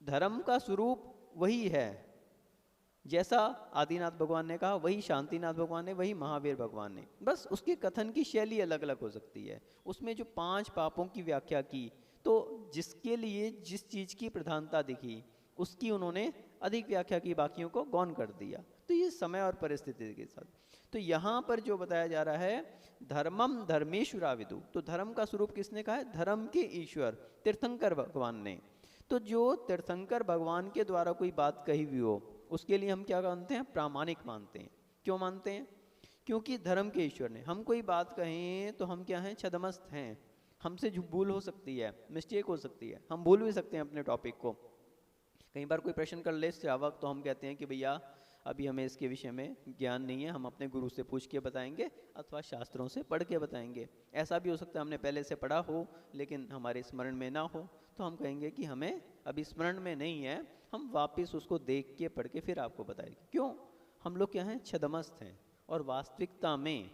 धर्म का स्वरूप वही है, जैसा आदिनाथ भगवान ने कहा वही शांतिनाथ भगवान ने, वही महावीर भगवान ने, बस उसके कथन की शैली अलग अलग हो सकती है। उसमें जो 5 पापों की व्याख्या की, तो जिसके लिए जिस चीज़ की प्रधानता दिखी उसकी उन्होंने अधिक व्याख्या की, बाकियों को गौण कर दिया। तो ये समय और परिस्थिति के साथ। तो यहाँ पर जो बताया जा रहा है, धर्मम धर्मेश्वराविदु, तो धर्म का स्वरूप किसने कहा है? धर्म के ईश्वर तीर्थंकर भगवान ने। तो जो तीर्थंकर भगवान के द्वारा कोई बात कही हुई हो उसके लिए हम क्या मानते हैं? प्रामाणिक मानते हैं। क्यों मानते हैं? क्योंकि धर्म के ईश्वर ने। हम कोई बात कहें तो हम क्या हैं? छदमस्त हैं, हमसे जो भूल हो सकती है, मिस्टेक हो सकती है, हम भूल भी सकते हैं अपने टॉपिक को। कई बार कोई प्रश्न कर ले श्रावक तो हम कहते हैं कि भैया अभी हमें इसके विषय में ज्ञान नहीं है, हम अपने गुरु से पूछ के बताएंगे अथवा शास्त्रों से पढ़ के बताएंगे। ऐसा भी हो सकता है हमने पहले से पढ़ा हो लेकिन हमारे स्मरण में ना हो, तो हम कहेंगे कि हमें अभी स्मरण में नहीं है, हम वापस उसको देख के पढ़ के फिर आपको बताएंगे। क्यों? हम लोग क्या हैं? छदमस्त हैं। और वास्तविकता में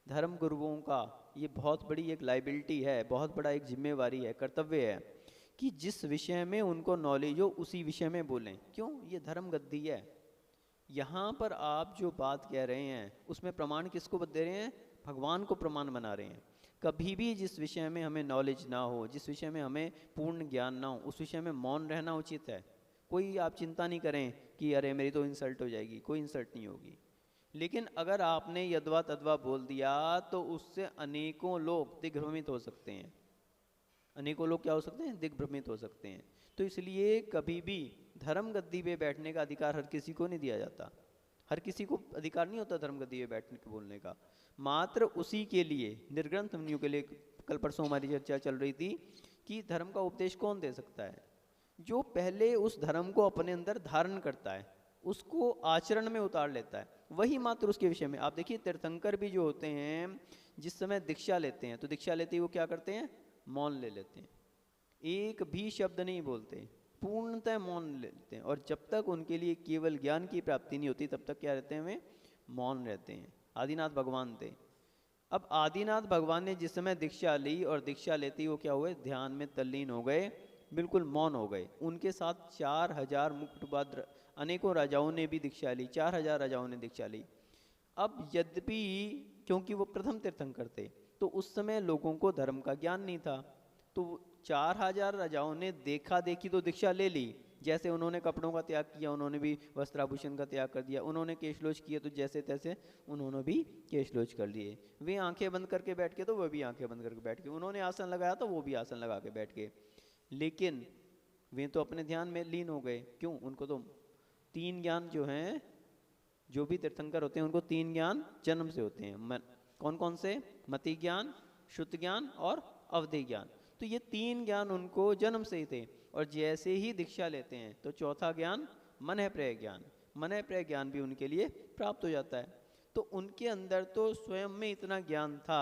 धर्म गुरुओं का ये बहुत बड़ी एक लाइबिलिटी है, बहुत बड़ा एक जिम्मेवारी है, कर्तव्य है कि जिस विषय में उनको नॉलेज हो उसी विषय में बोलें। क्यों? ये धर्म गद्दी है। यहाँ पर आप जो बात कह रहे हैं उसमें प्रमाण किसको दे रहे हैं? भगवान को प्रमाण बना रहे हैं। कभी भी जिस विषय में हमें नॉलेज ना हो, जिस विषय में हमें पूर्ण ज्ञान ना हो, उस विषय में मौन रहना उचित है। कोई आप चिंता नहीं करें कि अरे मेरी तो इंसल्ट हो जाएगी, कोई इंसल्ट नहीं होगी। लेकिन अगर आपने यद्वा तद्वा बोल दिया तो उससे अनेकों लोग दिग्भ्रमित हो सकते हैं। अनेकों लोग क्या हो सकते हैं? दिग्भ्रमित हो सकते हैं। तो इसलिए कभी भी धर्म गद्दी पे बैठने का अधिकार हर किसी को नहीं दिया जाता। हर किसी को अधिकार नहीं होता धर्म गद्दी पे बैठने के बोलने का। मात्र उसी के लिए, निर्ग्रंथ मुनियों के लिए, कल परसों हमारी चर्चा चल रही थी कि धर्म का उपदेश कौन दे सकता है? जो पहले उस धर्म को अपने अंदर धारण करता है, उसको आचरण में उतार लेता है, वही मात्र उसके विषय में। आप देखिए तीर्थंकर भी जो होते हैं, जिस समय दीक्षा लेते हैं तो दीक्षा लेते ही वो क्या करते हैं? मौन ले लेते हैं, एक भी शब्द नहीं बोलते, पूर्णतः मौन लेते हैं। और जब तक उनके लिए केवल ज्ञान की प्राप्ति नहीं होती तब तक क्या रहते हैं? वे मौन रहते हैं। आदिनाथ भगवान थे। अब आदिनाथ भगवान ने जिस समय दीक्षा ली और दीक्षा लेते ही वो क्या हुए? ध्यान में तल्लीन हो गए, बिल्कुल मौन हो गए। उनके साथ 4000 मुकुटबद्र अनेकों राजाओं ने भी दीक्षा ली, 4000 राजाओं ने दीक्षा ली। अब यद्यपि क्योंकि वो प्रथम तीर्थंकर थे तो उस समय लोगों को धर्म का ज्ञान नहीं था, तो 4000 राजाओं ने देखा देखी तो दीक्षा ले ली। जैसे उन्होंने कपड़ों का त्याग किया उन्होंने भी वस्त्राभूषण का त्याग कर दिया, उन्होंने केशलोच किए तो जैसे तैसे उन्होंने भी केशलोच कर लिए। वे आंखें बंद करके बैठ के तो वह भी आंखें बंद करके बैठ के, उन्होंने आसन लगाया तो वो भी आसन लगा के बैठ गए। लेकिन वे तो अपने ध्यान में लीन हो गए। क्यों? उनको तो 3 ज्ञान जो हैं, जो भी तीर्थंकर होते हैं उनको 3 ज्ञान जन्म से होते हैं। कौन कौन से? मति ज्ञान, शुद्ध ज्ञान और अवधि ज्ञान। तो ये 3 ज्ञान उनको जन्म से ही थे। और जैसे ही दीक्षा लेते हैं तो चौथा ज्ञान मन है प्रय ज्ञान, मन है प्रय ज्ञान भी उनके लिए प्राप्त हो जाता है। तो उनके अंदर तो स्वयं में इतना ज्ञान था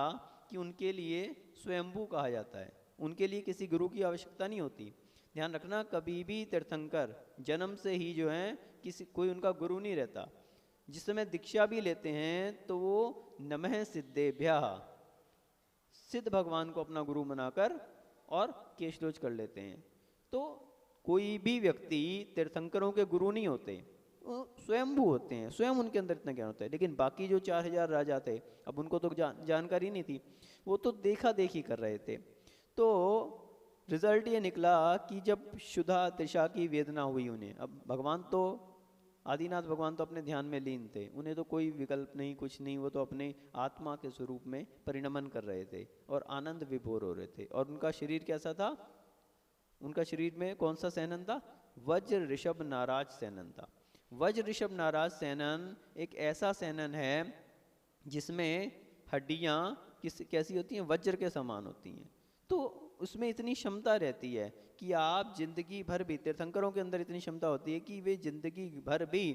कि उनके लिए स्वयंभू कहा जाता है, उनके लिए किसी गुरु की आवश्यकता नहीं होती। ध्यान रखना, कभी भी तीर्थंकर जन्म से ही जो है किसी कोई उनका गुरु नहीं रहता। जिस समय दीक्षा भी लेते हैं तो वो नमः सिद्धेभ्यः, सिद्ध भगवान को अपना गुरु बनाकर और केशलोच कर लेते हैं। तो कोई भी व्यक्ति तीर्थंकरों के गुरु नहीं होते, वो स्वयंभू होते हैं, स्वयं उनके अंदर इतना ज्ञान होता है। लेकिन बाकी जो 4000 राजा थे, अब उनको तो जानकारी नहीं थी, वो तो देखा देखी कर रहे थे। तो रिजल्ट ये निकला कि जब शुद्धा त्रिषा की वेदना हुई उन्हें, अब भगवान तो आदिनाथ भगवान तो अपने ध्यान में लीन थे, उन्हें तो कोई विकल्प नहीं, कुछ नहीं, वो तो अपने आत्मा के स्वरूप में परिणमन कर रहे थे और आनंद विभोर हो रहे थे। और उनका शरीर कैसा था? उनका शरीर में कौन सा सैनन था? वज्र ऋषभ नाराज सैनन था। वज्र ऋषभ नाराज सैनन एक ऐसा सैनन है जिसमें हड्डियाँ कैसी होती हैं? वज्र के समान होती हैं। तो उसमें इतनी क्षमता रहती है कि आप जिंदगी भर भी, तीर्थंकरों के अंदर इतनी क्षमता होती है कि वे जिंदगी भर भी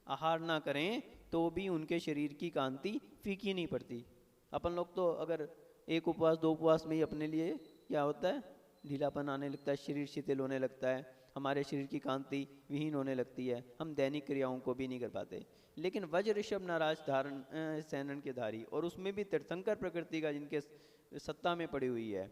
आहार ना करें तो भी उनके शरीर की कांति फीकी नहीं पड़ती। अपन लोग तो अगर एक उपवास 2 उपवास में ही अपने लिए क्या होता है? ढीलापन आने लगता है, शरीर शिथिल होने लगता है, हमारे शरीर की कांति विहीन होने लगती है, हम दैनिक क्रियाओं को भी नहीं कर पाते। लेकिन वज्र ऋषभ नाराज धारण सैनन के धारी, और उसमें भी तीर्थंकर प्रकृति का जिनके सत्ता में पड़ी हुई है,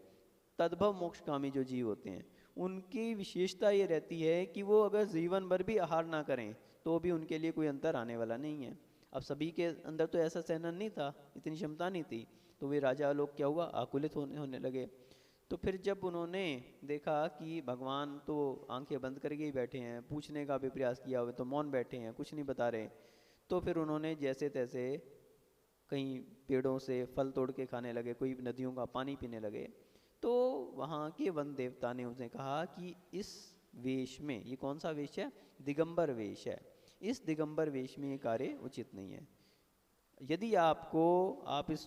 तद्भव मोक्षकामी जो जीव होते हैं, उनकी विशेषता ये रहती है कि वो अगर जीवन भर भी आहार ना करें तो भी उनके लिए कोई अंतर आने वाला नहीं है। अब सभी के अंदर तो ऐसा सहन नहीं था, इतनी क्षमता नहीं थी, तो वे राजा लोग क्या हुआ, आकुलित होने लगे। तो फिर जब उन्होंने देखा कि भगवान तो आंखें बंद करके ही बैठे हैं, पूछने का भी प्रयास किया हुआ तो मौन बैठे हैं, कुछ नहीं बता रहे, तो फिर उन्होंने जैसे तैसे कहीं पेड़ों से फल तोड़ के खाने लगे, कोई नदियों का पानी पीने लगे। तो वहाँ के वन देवता ने उसे कहा कि इस वेश में, ये कौन सा वेश है, दिगंबर वेश है, इस दिगंबर वेश में ये कार्य उचित नहीं है। यदि आप इस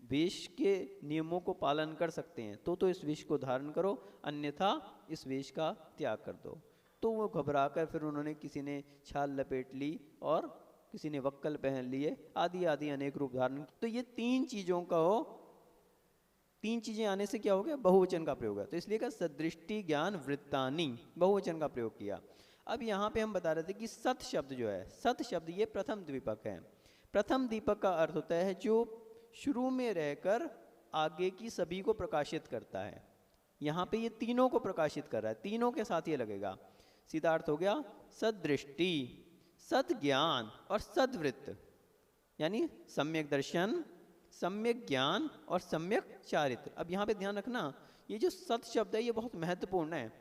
वेश के नियमों को पालन कर सकते हैं तो इस वेश को धारण करो, अन्यथा इस वेश का त्याग कर दो। तो वो घबराकर फिर उन्होंने, किसी ने छाल लपेट ली और किसी ने वक्कल पहन लिए, आदि आदि अनेक रूप धारण। तो ये तीन चीजें आने से क्या हो गया, बहुवचन का प्रयोग है। तो इसलिए का सदृष्टि ज्ञान वृत्तानि, बहुवचन का प्रयोग किया। अब यहाँ पे हम बता रहे थे कि सत शब्द जो है, सत शब्द ये प्रथम द्विपक है। प्रथम दीपक का अर्थ होता है जो शुरू में रहकर आगे की सभी को प्रकाशित करता है। यहाँ पे ये तीनों को प्रकाशित कर रहा है, तीनों के साथ ये लगेगा। सीधा अर्थ हो गया सदृष्टि, सद ज्ञान और सदवृत्त, यानी सम्यक दर्शन, सम्यक ज्ञान और सम्यक चारित्र। अब यहाँ पे ध्यान रखना, ये जो सत शब्द है ये बहुत महत्वपूर्ण है।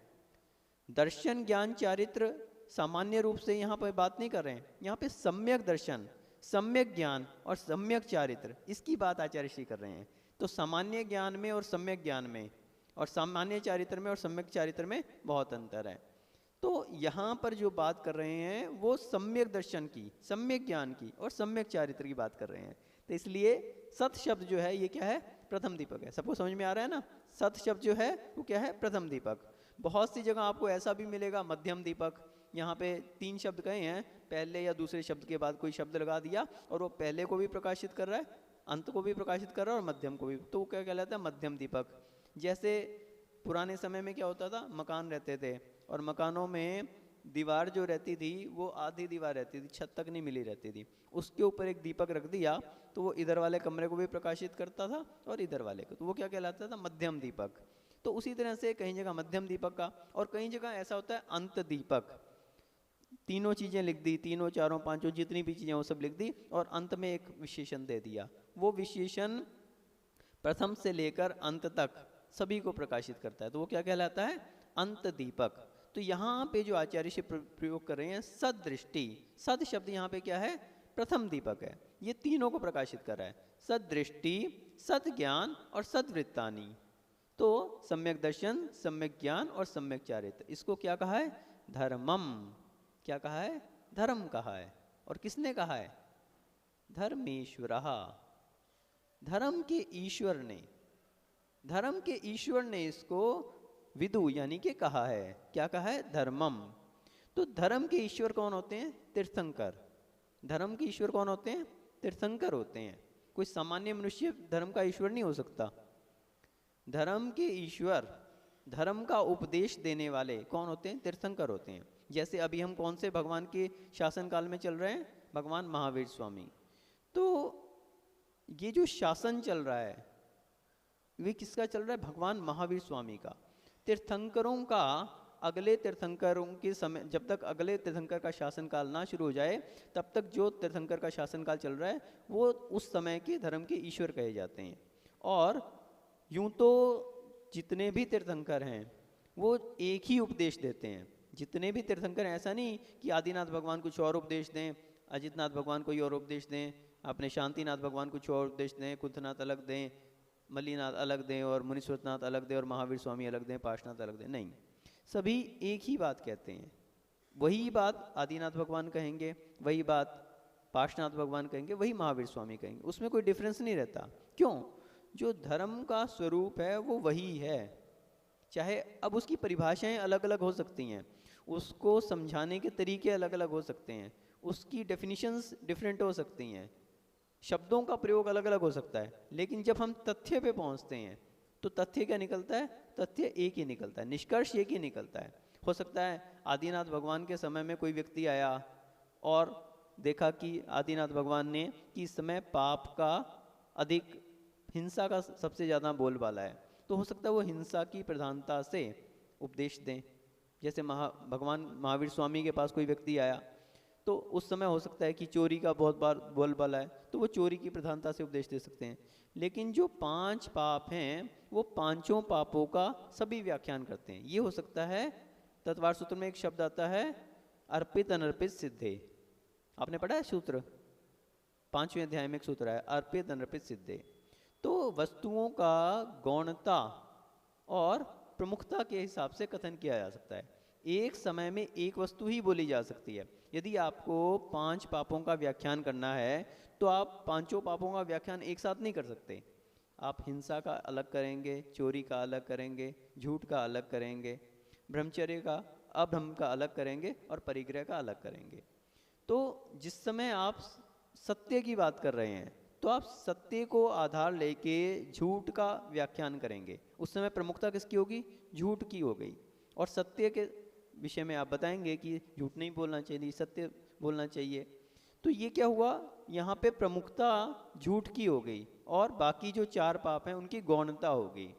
दर्शन ज्ञान चारित्र सामान्य रूप से यहाँ पर बात नहीं कर रहे हैं, यहाँ पे सम्यक दर्शन, सम्यक ज्ञान और सम्यक चारित्र, इसकी बात आचार्य श्री कर रहे हैं। तो सामान्य ज्ञान में और सम्यक ज्ञान में, और सामान्य चारित्र में और सम्यक चारित्र में बहुत अंतर है। तो यहाँ पर जो बात कर रहे हैं वो सम्यक दर्शन की, सम्यक ज्ञान की और सम्यक चारित्र की बात कर रहे हैं। तो इसलिए सत शब्द जो है ये क्या है, प्रथम दीपक है। सबको समझ में आ रहा है ना, सत शब्द जो है वो क्या है, प्रथम दीपक। बहुत सी जगह आपको ऐसा भी मिलेगा मध्यम दीपक। यहाँ पे तीन शब्द कहे हैं, पहले या दूसरे शब्द के बाद कोई शब्द लगा दिया और वो पहले को भी प्रकाशित कर रहा है, अंत को भी प्रकाशित कर रहा है और मध्यम को भी, तो वो क्या कहलाता है, मध्यम दीपक। जैसे पुराने समय में क्या होता था, मकान रहते थे और मकानों में दीवार जो रहती थी वो आधी दीवार रहती थी, छत तक नहीं मिली रहती थी, उसके ऊपर एक दीपक रख दिया तो वो इधर वाले कमरे को भी प्रकाशित करता था और इधर वाले को, तो वो क्या कहलाता था, मध्यम दीपक। तो उसी तरह से कहीं जगह मध्यम दीपक का, और कई जगह ऐसा होता है अंत दीपक। तीनों चीजें लिख दी, तीनों चारों पांचों जितनी भी चीजें वो सब लिख दी और अंत में एक विशेषण दे दिया। वो विशेषण प्रथम से लेकर अंत तक सभी को प्रकाशित करता है, तो वो क्या कहलाता है, अंत दीपक। तो यहाँ पे जो आचार्य से प्रयोग कर रहे हैं सदृष्टि, सद शब्द यहाँ पे क्या है, प्रथम दीपक है, ये तीनों को प्रकाशित कर रहा है, सदृष्टि, सद ज्ञान और सदवृत्तानि। तो सम्यक दर्शन, सम्यक ज्ञान और सम्यक चारित्र, इसको क्या कहा है, धर्मम। क्या कहा है, धर्म कहा है। और किसने कहा है, धर्मेश्वरः, धर्म के ईश्वर ने, धर्म के ईश्वर ने इसको विदु यानी कि कहा है। क्या कहा है, धर्मम। तो धर्म के ईश्वर कौन होते हैं, तीर्थंकर। धर्म के ईश्वर कौन होते हैं, तीर्थंकर होते हैं। कोई सामान्य मनुष्य धर्म का ईश्वर नहीं हो सकता। धर्म के ईश्वर, धर्म का उपदेश देने वाले कौन होते हैं, तीर्थंकर होते हैं। जैसे अभी हम कौन से भगवान के शासन काल में चल रहे हैं, भगवान महावीर स्वामी। तो ये जो शासन चल रहा है वे किसका चल रहा है, भगवान महावीर स्वामी का। तीर्थंकरों का, अगले तीर्थंकरों के समय, जब तक अगले तीर्थंकर का शासन काल ना शुरू हो जाए तब तक जो तीर्थंकर का शासन काल चल रहा है वो उस समय के धर्म के ईश्वर कहे जाते हैं। और यूं तो जितने भी तीर्थंकर हैं वो एक ही उपदेश देते हैं। जितने भी तीर्थंकर, ऐसा नहीं कि आदिनाथ भगवान कुछ और उपदेश दें, अजितनाथ भगवान कोई और उपदेश दें, अपने शांतिनाथ भगवान कुछ और उपदेश दें, कुंथनाथ अलग दें, मल्लीनाथ अलग दें और मुनीश्वरनाथ अलग दें और महावीर स्वामी अलग दें, पार्श्वनाथ अलग दें, नहीं, सभी एक ही बात कहते हैं। वही बात आदिनाथ भगवान कहेंगे, वही बात पार्श्वनाथ भगवान कहेंगे, वही महावीर स्वामी कहेंगे, उसमें कोई डिफरेंस नहीं रहता। क्यों, जो धर्म का स्वरूप है वो वही है। चाहे अब उसकी परिभाषाएं अलग अलग हो सकती हैं, उसको समझाने के तरीके अलग अलग हो सकते हैं, उसकी डेफिनेशंस डिफरेंट हो सकती हैं, शब्दों का प्रयोग अलग अलग हो सकता है, लेकिन जब हम तथ्य पे पहुंचते हैं तो तथ्य क्या निकलता है, तथ्य एक ही निकलता है, निष्कर्ष एक ही निकलता है। हो सकता है आदिनाथ भगवान के समय में कोई व्यक्ति आया और देखा कि आदिनाथ भगवान ने कि इस समय पाप का अधिक, हिंसा का सबसे ज़्यादा बोलबाला है, तो हो सकता है वो हिंसा की प्रधानता से उपदेश दें। जैसे भगवान महावीर स्वामी के पास कोई व्यक्ति आया तो उस समय हो सकता है कि चोरी का बहुत बार बोलबाला है, तो वो चोरी की प्रधानता से उपदेश दे सकते हैं। लेकिन जो 5 पाप हैं वो पांचों पापों का सभी व्याख्यान करते हैं। ये हो सकता है, तत्वार सूत्र में एक शब्द आता है अर्पित अनर्पित सिद्धे। आपने पढ़ा है सूत्र, 5वें अध्याय में एक सूत्र है अर्पित अनर्पित सिद्धे। तो वस्तुओं का गौणता और प्रमुखता के हिसाब से कथन किया जा सकता है। एक समय में एक वस्तु ही बोली जा सकती है। यदि आपको 5 पापों का व्याख्यान करना है तो आप पांचों पापों का व्याख्यान एक साथ नहीं कर सकते। आप हिंसा का अलग करेंगे, चोरी का अलग करेंगे, झूठ का अलग करेंगे, ब्रह्मचर्य का अभ्रम का अलग करेंगे और परिग्रह का अलग करेंगे। तो जिस समय आप सत्य की बात कर रहे हैं तो आप सत्य को आधार लेके झूठ का व्याख्यान करेंगे। उस समय प्रमुखता किसकी होगी? झूठ की हो गई। और सत्य के विषय में आप बताएंगे कि झूठ नहीं बोलना चाहिए, सत्य बोलना चाहिए। तो ये क्या हुआ, यहाँ पे प्रमुखता झूठ की हो गई और बाकी जो 4 पाप हैं उनकी गौणता हो गई।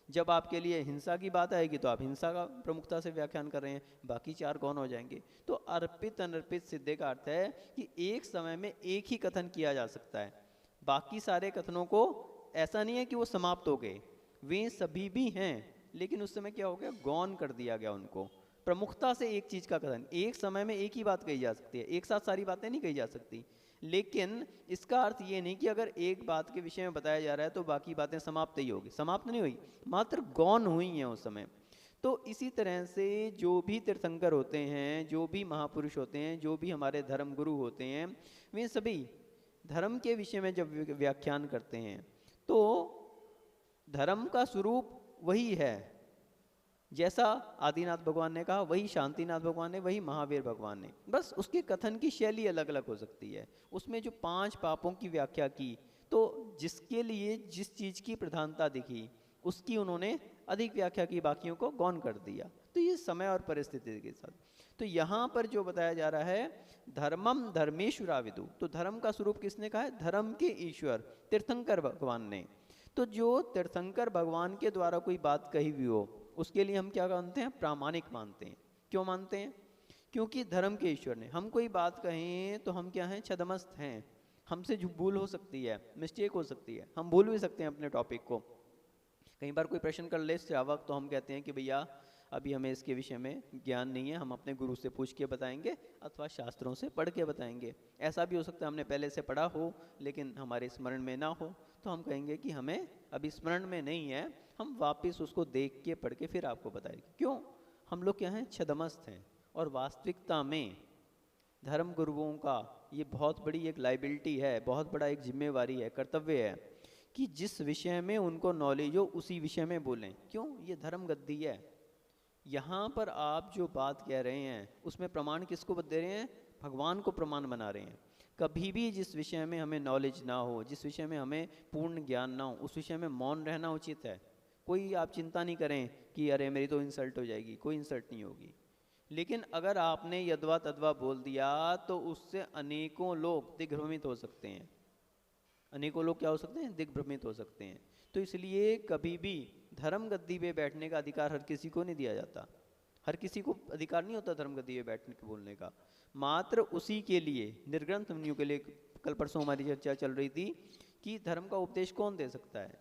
जब आपके लिए हिंसा की बात आएगी तो आप हिंसा का प्रमुखता से व्याख्यान कर रहे हैं, बाकी 4 गौण हो जाएंगे। तो अर्पित अनर्पित सिद्धे का अर्थ है कि एक समय में एक ही कथन किया जा सकता है। बाकी सारे कथनों को ऐसा नहीं है कि वो समाप्त हो गए, वे सभी भी हैं, लेकिन उस समय क्या हो गया, गौण कर दिया गया उनको। प्रमुखता से एक चीज का कथन, एक समय में एक ही बात कही जा सकती है, एक साथ सारी बातें नहीं कही जा सकती। लेकिन इसका अर्थ ये नहीं कि अगर एक बात के विषय में बताया जा रहा है तो बाकी बातें समाप्त ही होगी। समाप्त नहीं हुई, मात्र गौण हुई हैं उस समय। तो इसी तरह से जो भी तीर्थंकर होते हैं, जो भी महापुरुष होते हैं, जो भी हमारे धर्म गुरु होते हैं, वे सभी धर्म के विषय में जब व्याख्यान करते हैं तो धर्म का स्वरूप वही है। जैसा आदिनाथ भगवान ने कहा वही शांतिनाथ भगवान ने, वही महावीर भगवान ने, बस उसके कथन की शैली अलग अलग हो सकती है। उसमें जो 5 पापों की व्याख्या की तो जिसके लिए जिस चीज की प्रधानता दिखी उसकी उन्होंने अधिक व्याख्या की, बाकियों को गौण कर दिया। तो ये समय और परिस्थिति के साथ। तो यहाँ पर जो बताया जा रहा है धर्मम धर्मेश्वराविदु, तो धर्म का स्वरूप किसने कहा है? धर्म के ईश्वर तीर्थंकर भगवान ने। तो जो तीर्थंकर भगवान के द्वारा कोई बात कही हुई हो उसके लिए हम क्या मानते हैं? प्रामाणिक मानते हैं। क्यों मानते हैं? क्योंकि धर्म के ईश्वर ने। हम कोई बात कहें तो हम क्या हैं? छदमस्त हैं। हमसे जो भूल हो सकती है, मिस्टेक हो सकती है, हम भूल भी सकते हैं अपने टॉपिक को। कई बार कोई प्रश्न कर ले श्रावक तो हम कहते हैं कि भैया अभी हमें इसके विषय में ज्ञान नहीं है, हम अपने गुरु से पूछ के बताएंगे अथवा शास्त्रों से पढ़ के बताएंगे। ऐसा भी हो सकता है हमने पहले से पढ़ा हो लेकिन हमारे स्मरण में ना हो, तो हम कहेंगे कि हमें अभी स्मरण में नहीं है, हम वापस उसको देख के पढ़ के फिर आपको बताएंगे। क्यों? हम लोग क्या हैं? छदमस्त हैं। और वास्तविकता में धर्म गुरुओं का ये बहुत बड़ी एक लाइबिलिटी है, बहुत बड़ा एक जिम्मेवारी है, कर्तव्य है कि जिस विषय में उनको नॉलेज हो उसी विषय में बोलें। क्यों? ये धर्म गद्दी है। यहाँ पर आप जो बात कह रहे हैं उसमें प्रमाण किसको दे रहे हैं? भगवान को प्रमाण बना रहे हैं। कभी भी जिस विषय में हमें नॉलेज ना हो, जिस विषय में हमें पूर्ण ज्ञान ना हो, उस विषय में मौन रहना उचित है। कोई आप चिंता नहीं करें कि अरे मेरी तो इंसल्ट हो जाएगी, कोई इंसल्ट नहीं होगी। लेकिन अगर आपने यद्वा तद्वा बोल दिया तो उससे अनेकों लोग दिग्भ्रमित हो सकते हैं। अनेकों लोग क्या हो सकते हैं? दिग्भ्रमित हो सकते हैं। तो इसलिए कभी भी धर्म गद्दी पे बैठने का अधिकार हर किसी को नहीं दिया जाता। हर किसी को अधिकार नहीं होता धर्म गद्दी पे बैठने के बोलने का। मात्र उसी के लिए निर्ग्रंथ मुनियों के लिए, कल परसों हमारी चर्चा चल रही थी कि धर्म का उपदेश कौन दे सकता है?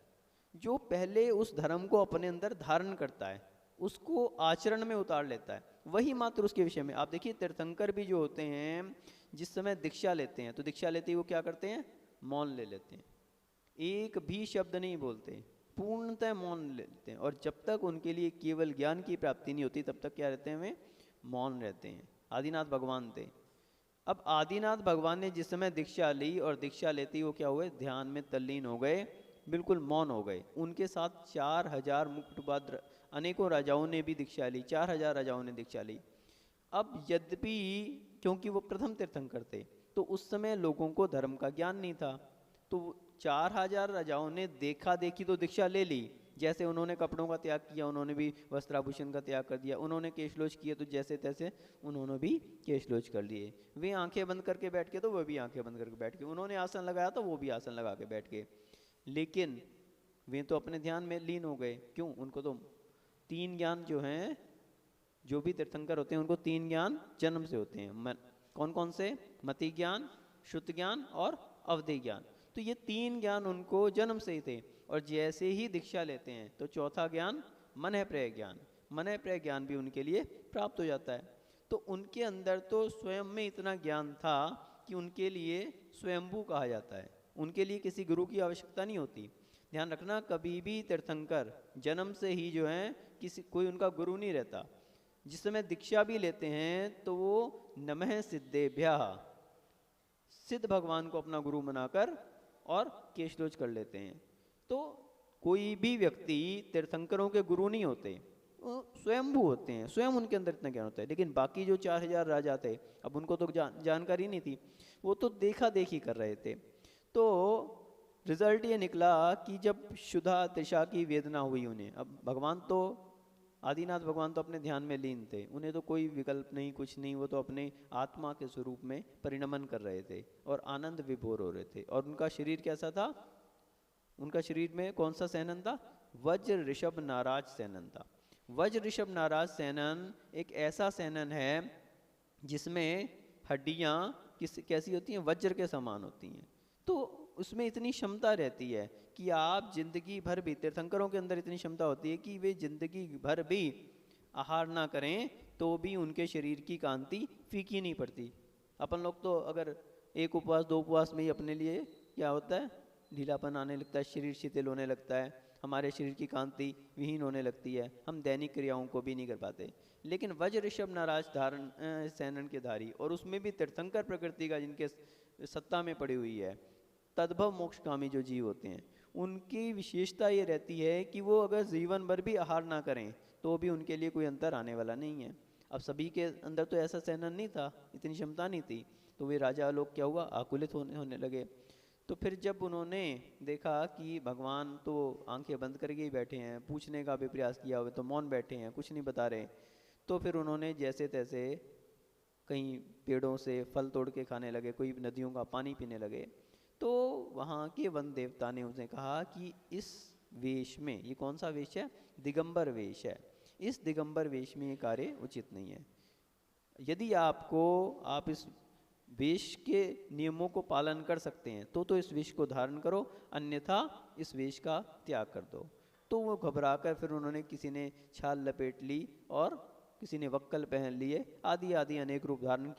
जो पहले उस धर्म को अपने अंदर धारण करता है, उसको आचरण में उतार लेता है, वही मात्र उसके विषय में। आप देखिए तीर्थंकर भी जो होते हैं जिस समय दीक्षा लेते हैं तो दीक्षा लेते ही वो क्या करते हैं? मौन ले लेते हैं, एक भी शब्द नहीं बोलते, पूर्णतः मौन लेते हैं। और जब तक उनके लिए केवल ज्ञान की प्राप्ति नहीं होती तब तक क्या रहते हैं? वे मौन रहते हैं। आदिनाथ भगवान थे। अब आदिनाथ भगवान ने जिस समय दीक्षा ली और दीक्षा लेते ही वो क्या हुए? ध्यान में तल्लीन हो गए, बिल्कुल मौन हो गए। उनके साथ 4000 मुकुटबद्र अनेकों राजाओं ने भी दीक्षा ली, 4000 राजाओं ने दीक्षा ली। अब यद्यपि क्योंकि वो प्रथम तीर्थंकर थे तो उस समय लोगों को धर्म का ज्ञान नहीं था, तो 4000 राजाओं ने देखा देखी तो दीक्षा ले ली। जैसे उन्होंने कपड़ों का त्याग किया उन्होंने भी वस्त्राभूषण का त्याग कर दिया, उन्होंने केशलोच किए तो जैसे तैसे उन्होंने भी केशलोच कर लिए। वे आंखें बंद करके बैठ के तो वो भी आंखें बंद करके बैठ के, उन्होंने आसन लगाया तो वो भी आसन लगा के बैठ गए। लेकिन वे तो अपने ध्यान में लीन हो गए। क्यों? उनको तो 3 ज्ञान जो हैं जो भी तीर्थंकर होते हैं उनको 3 ज्ञान जन्म से होते हैं। कौन कौन से? मति ज्ञान, श्रुत ज्ञान और अवधि ज्ञान। तो ये 3 ज्ञान उनको जन्म से ही थे, और जैसे ही दीक्षा लेते हैं तो चौथा ज्ञान मनः प्रय ज्ञान, मनः प्रय ज्ञान भी उनके लिए प्राप्त हो जाता है। तो उनके अंदर तो स्वयं में इतना ज्ञान था कि उनके लिए स्वयंभू कहा जाता है, उनके लिए किसी गुरु की आवश्यकता नहीं होती। ध्यान रखना, कभी भी तीर्थंकर जन्म से ही जो है कोई उनका गुरु नहीं रहता। जिस समय दीक्षा भी लेते हैं तो वो नमः सिद्धेभ्यः, सिद्ध भगवान को अपना गुरु बनाकर और केशलोच कर लेते हैं। तो कोई भी व्यक्ति तीर्थंकरों के गुरु नहीं होते, वो स्वयंभू होते हैं, स्वयं उनके अंदर इतना ज्ञान होता है। लेकिन बाकी जो 4000 राजा थे, अब उनको तो जानकारी नहीं थी, वो तो देखा देखी कर रहे थे। तो रिजल्ट ये निकला कि जब शुद्धा त्रिषा की वेदना हुई उन्हें, अब भगवान तो आदिनाथ भगवान तो अपने ध्यान में लीन थे, उन्हें तो कोई विकल्प नहीं, कुछ नहीं, वो तो अपने आत्मा के स्वरूप में परिणमन कर रहे थे और आनंद विभोर हो रहे थे। और उनका शरीर कैसा था? उनका शरीर में कौन सा सेनन था? वज्र ऋषभ नाराज सेनन था। वज्र ऋषभ नाराज सेनन एक ऐसा सेनन है जिसमें हड्डियाँ कैसी होती हैं? वज्र के समान होती हैं। तो उसमें इतनी क्षमता रहती है कि आप जिंदगी भर भी, तीर्थंकरों के अंदर इतनी क्षमता होती है कि वे जिंदगी भर भी आहार ना करें तो भी उनके शरीर की कांति फीकी नहीं पड़ती। अपन लोग तो अगर 1 उपवास 2 उपवास में ही अपने लिए क्या होता है? ढीलापन आने लगता है, शरीर शिथिल होने लगता है, हमारे शरीर की कांति विहीन होने लगती है, हम दैनिक क्रियाओं को भी नहीं कर पाते। लेकिन वज्र ऋषभ नाराज धारण सेनन के धारी, और उसमें भी तीर्थंकर प्रकृति का जिनके सत्ता में पड़ी हुई है, तद्भव मोक्षकामी जो जीव होते हैं, उनकी विशेषता ये रहती है कि वो अगर जीवन भर भी आहार ना करें तो भी उनके लिए कोई अंतर आने वाला नहीं है। अब सभी के अंदर तो ऐसा सेनन नहीं था, इतनी क्षमता नहीं थी, तो वे राजा लोग क्या हुआ? आकुलित होने लगे। तो फिर जब उन्होंने देखा कि भगवान तो आंखें बंद करके ही बैठे हैं, पूछने का भी प्रयास किया हुआ तो मौन बैठे हैं, कुछ नहीं बता रहे, तो फिर उन्होंने जैसे तैसे कहीं पेड़ों से फल तोड़ के खाने लगे, कोई नदियों का पानी पीने लगे। तो वहाँ के वन देवता ने उनसे कहा कि इस वेश में, ये कौन सा वेश है? दिगंबर वेश है, इस दिगंबर वेश में ये कार्य उचित नहीं है। यदि आप इस वेश के नियमों को पालन कर सकते हैं तो इस वेश को धारण करो, अन्यथा इस वेश का त्याग कर दो। तो वो घबराकर फिर उन्होंने, किसी ने छाल लपेट ली और किसी ने वक्कल पहन लिए, आदि आदि अनेक रूप धारण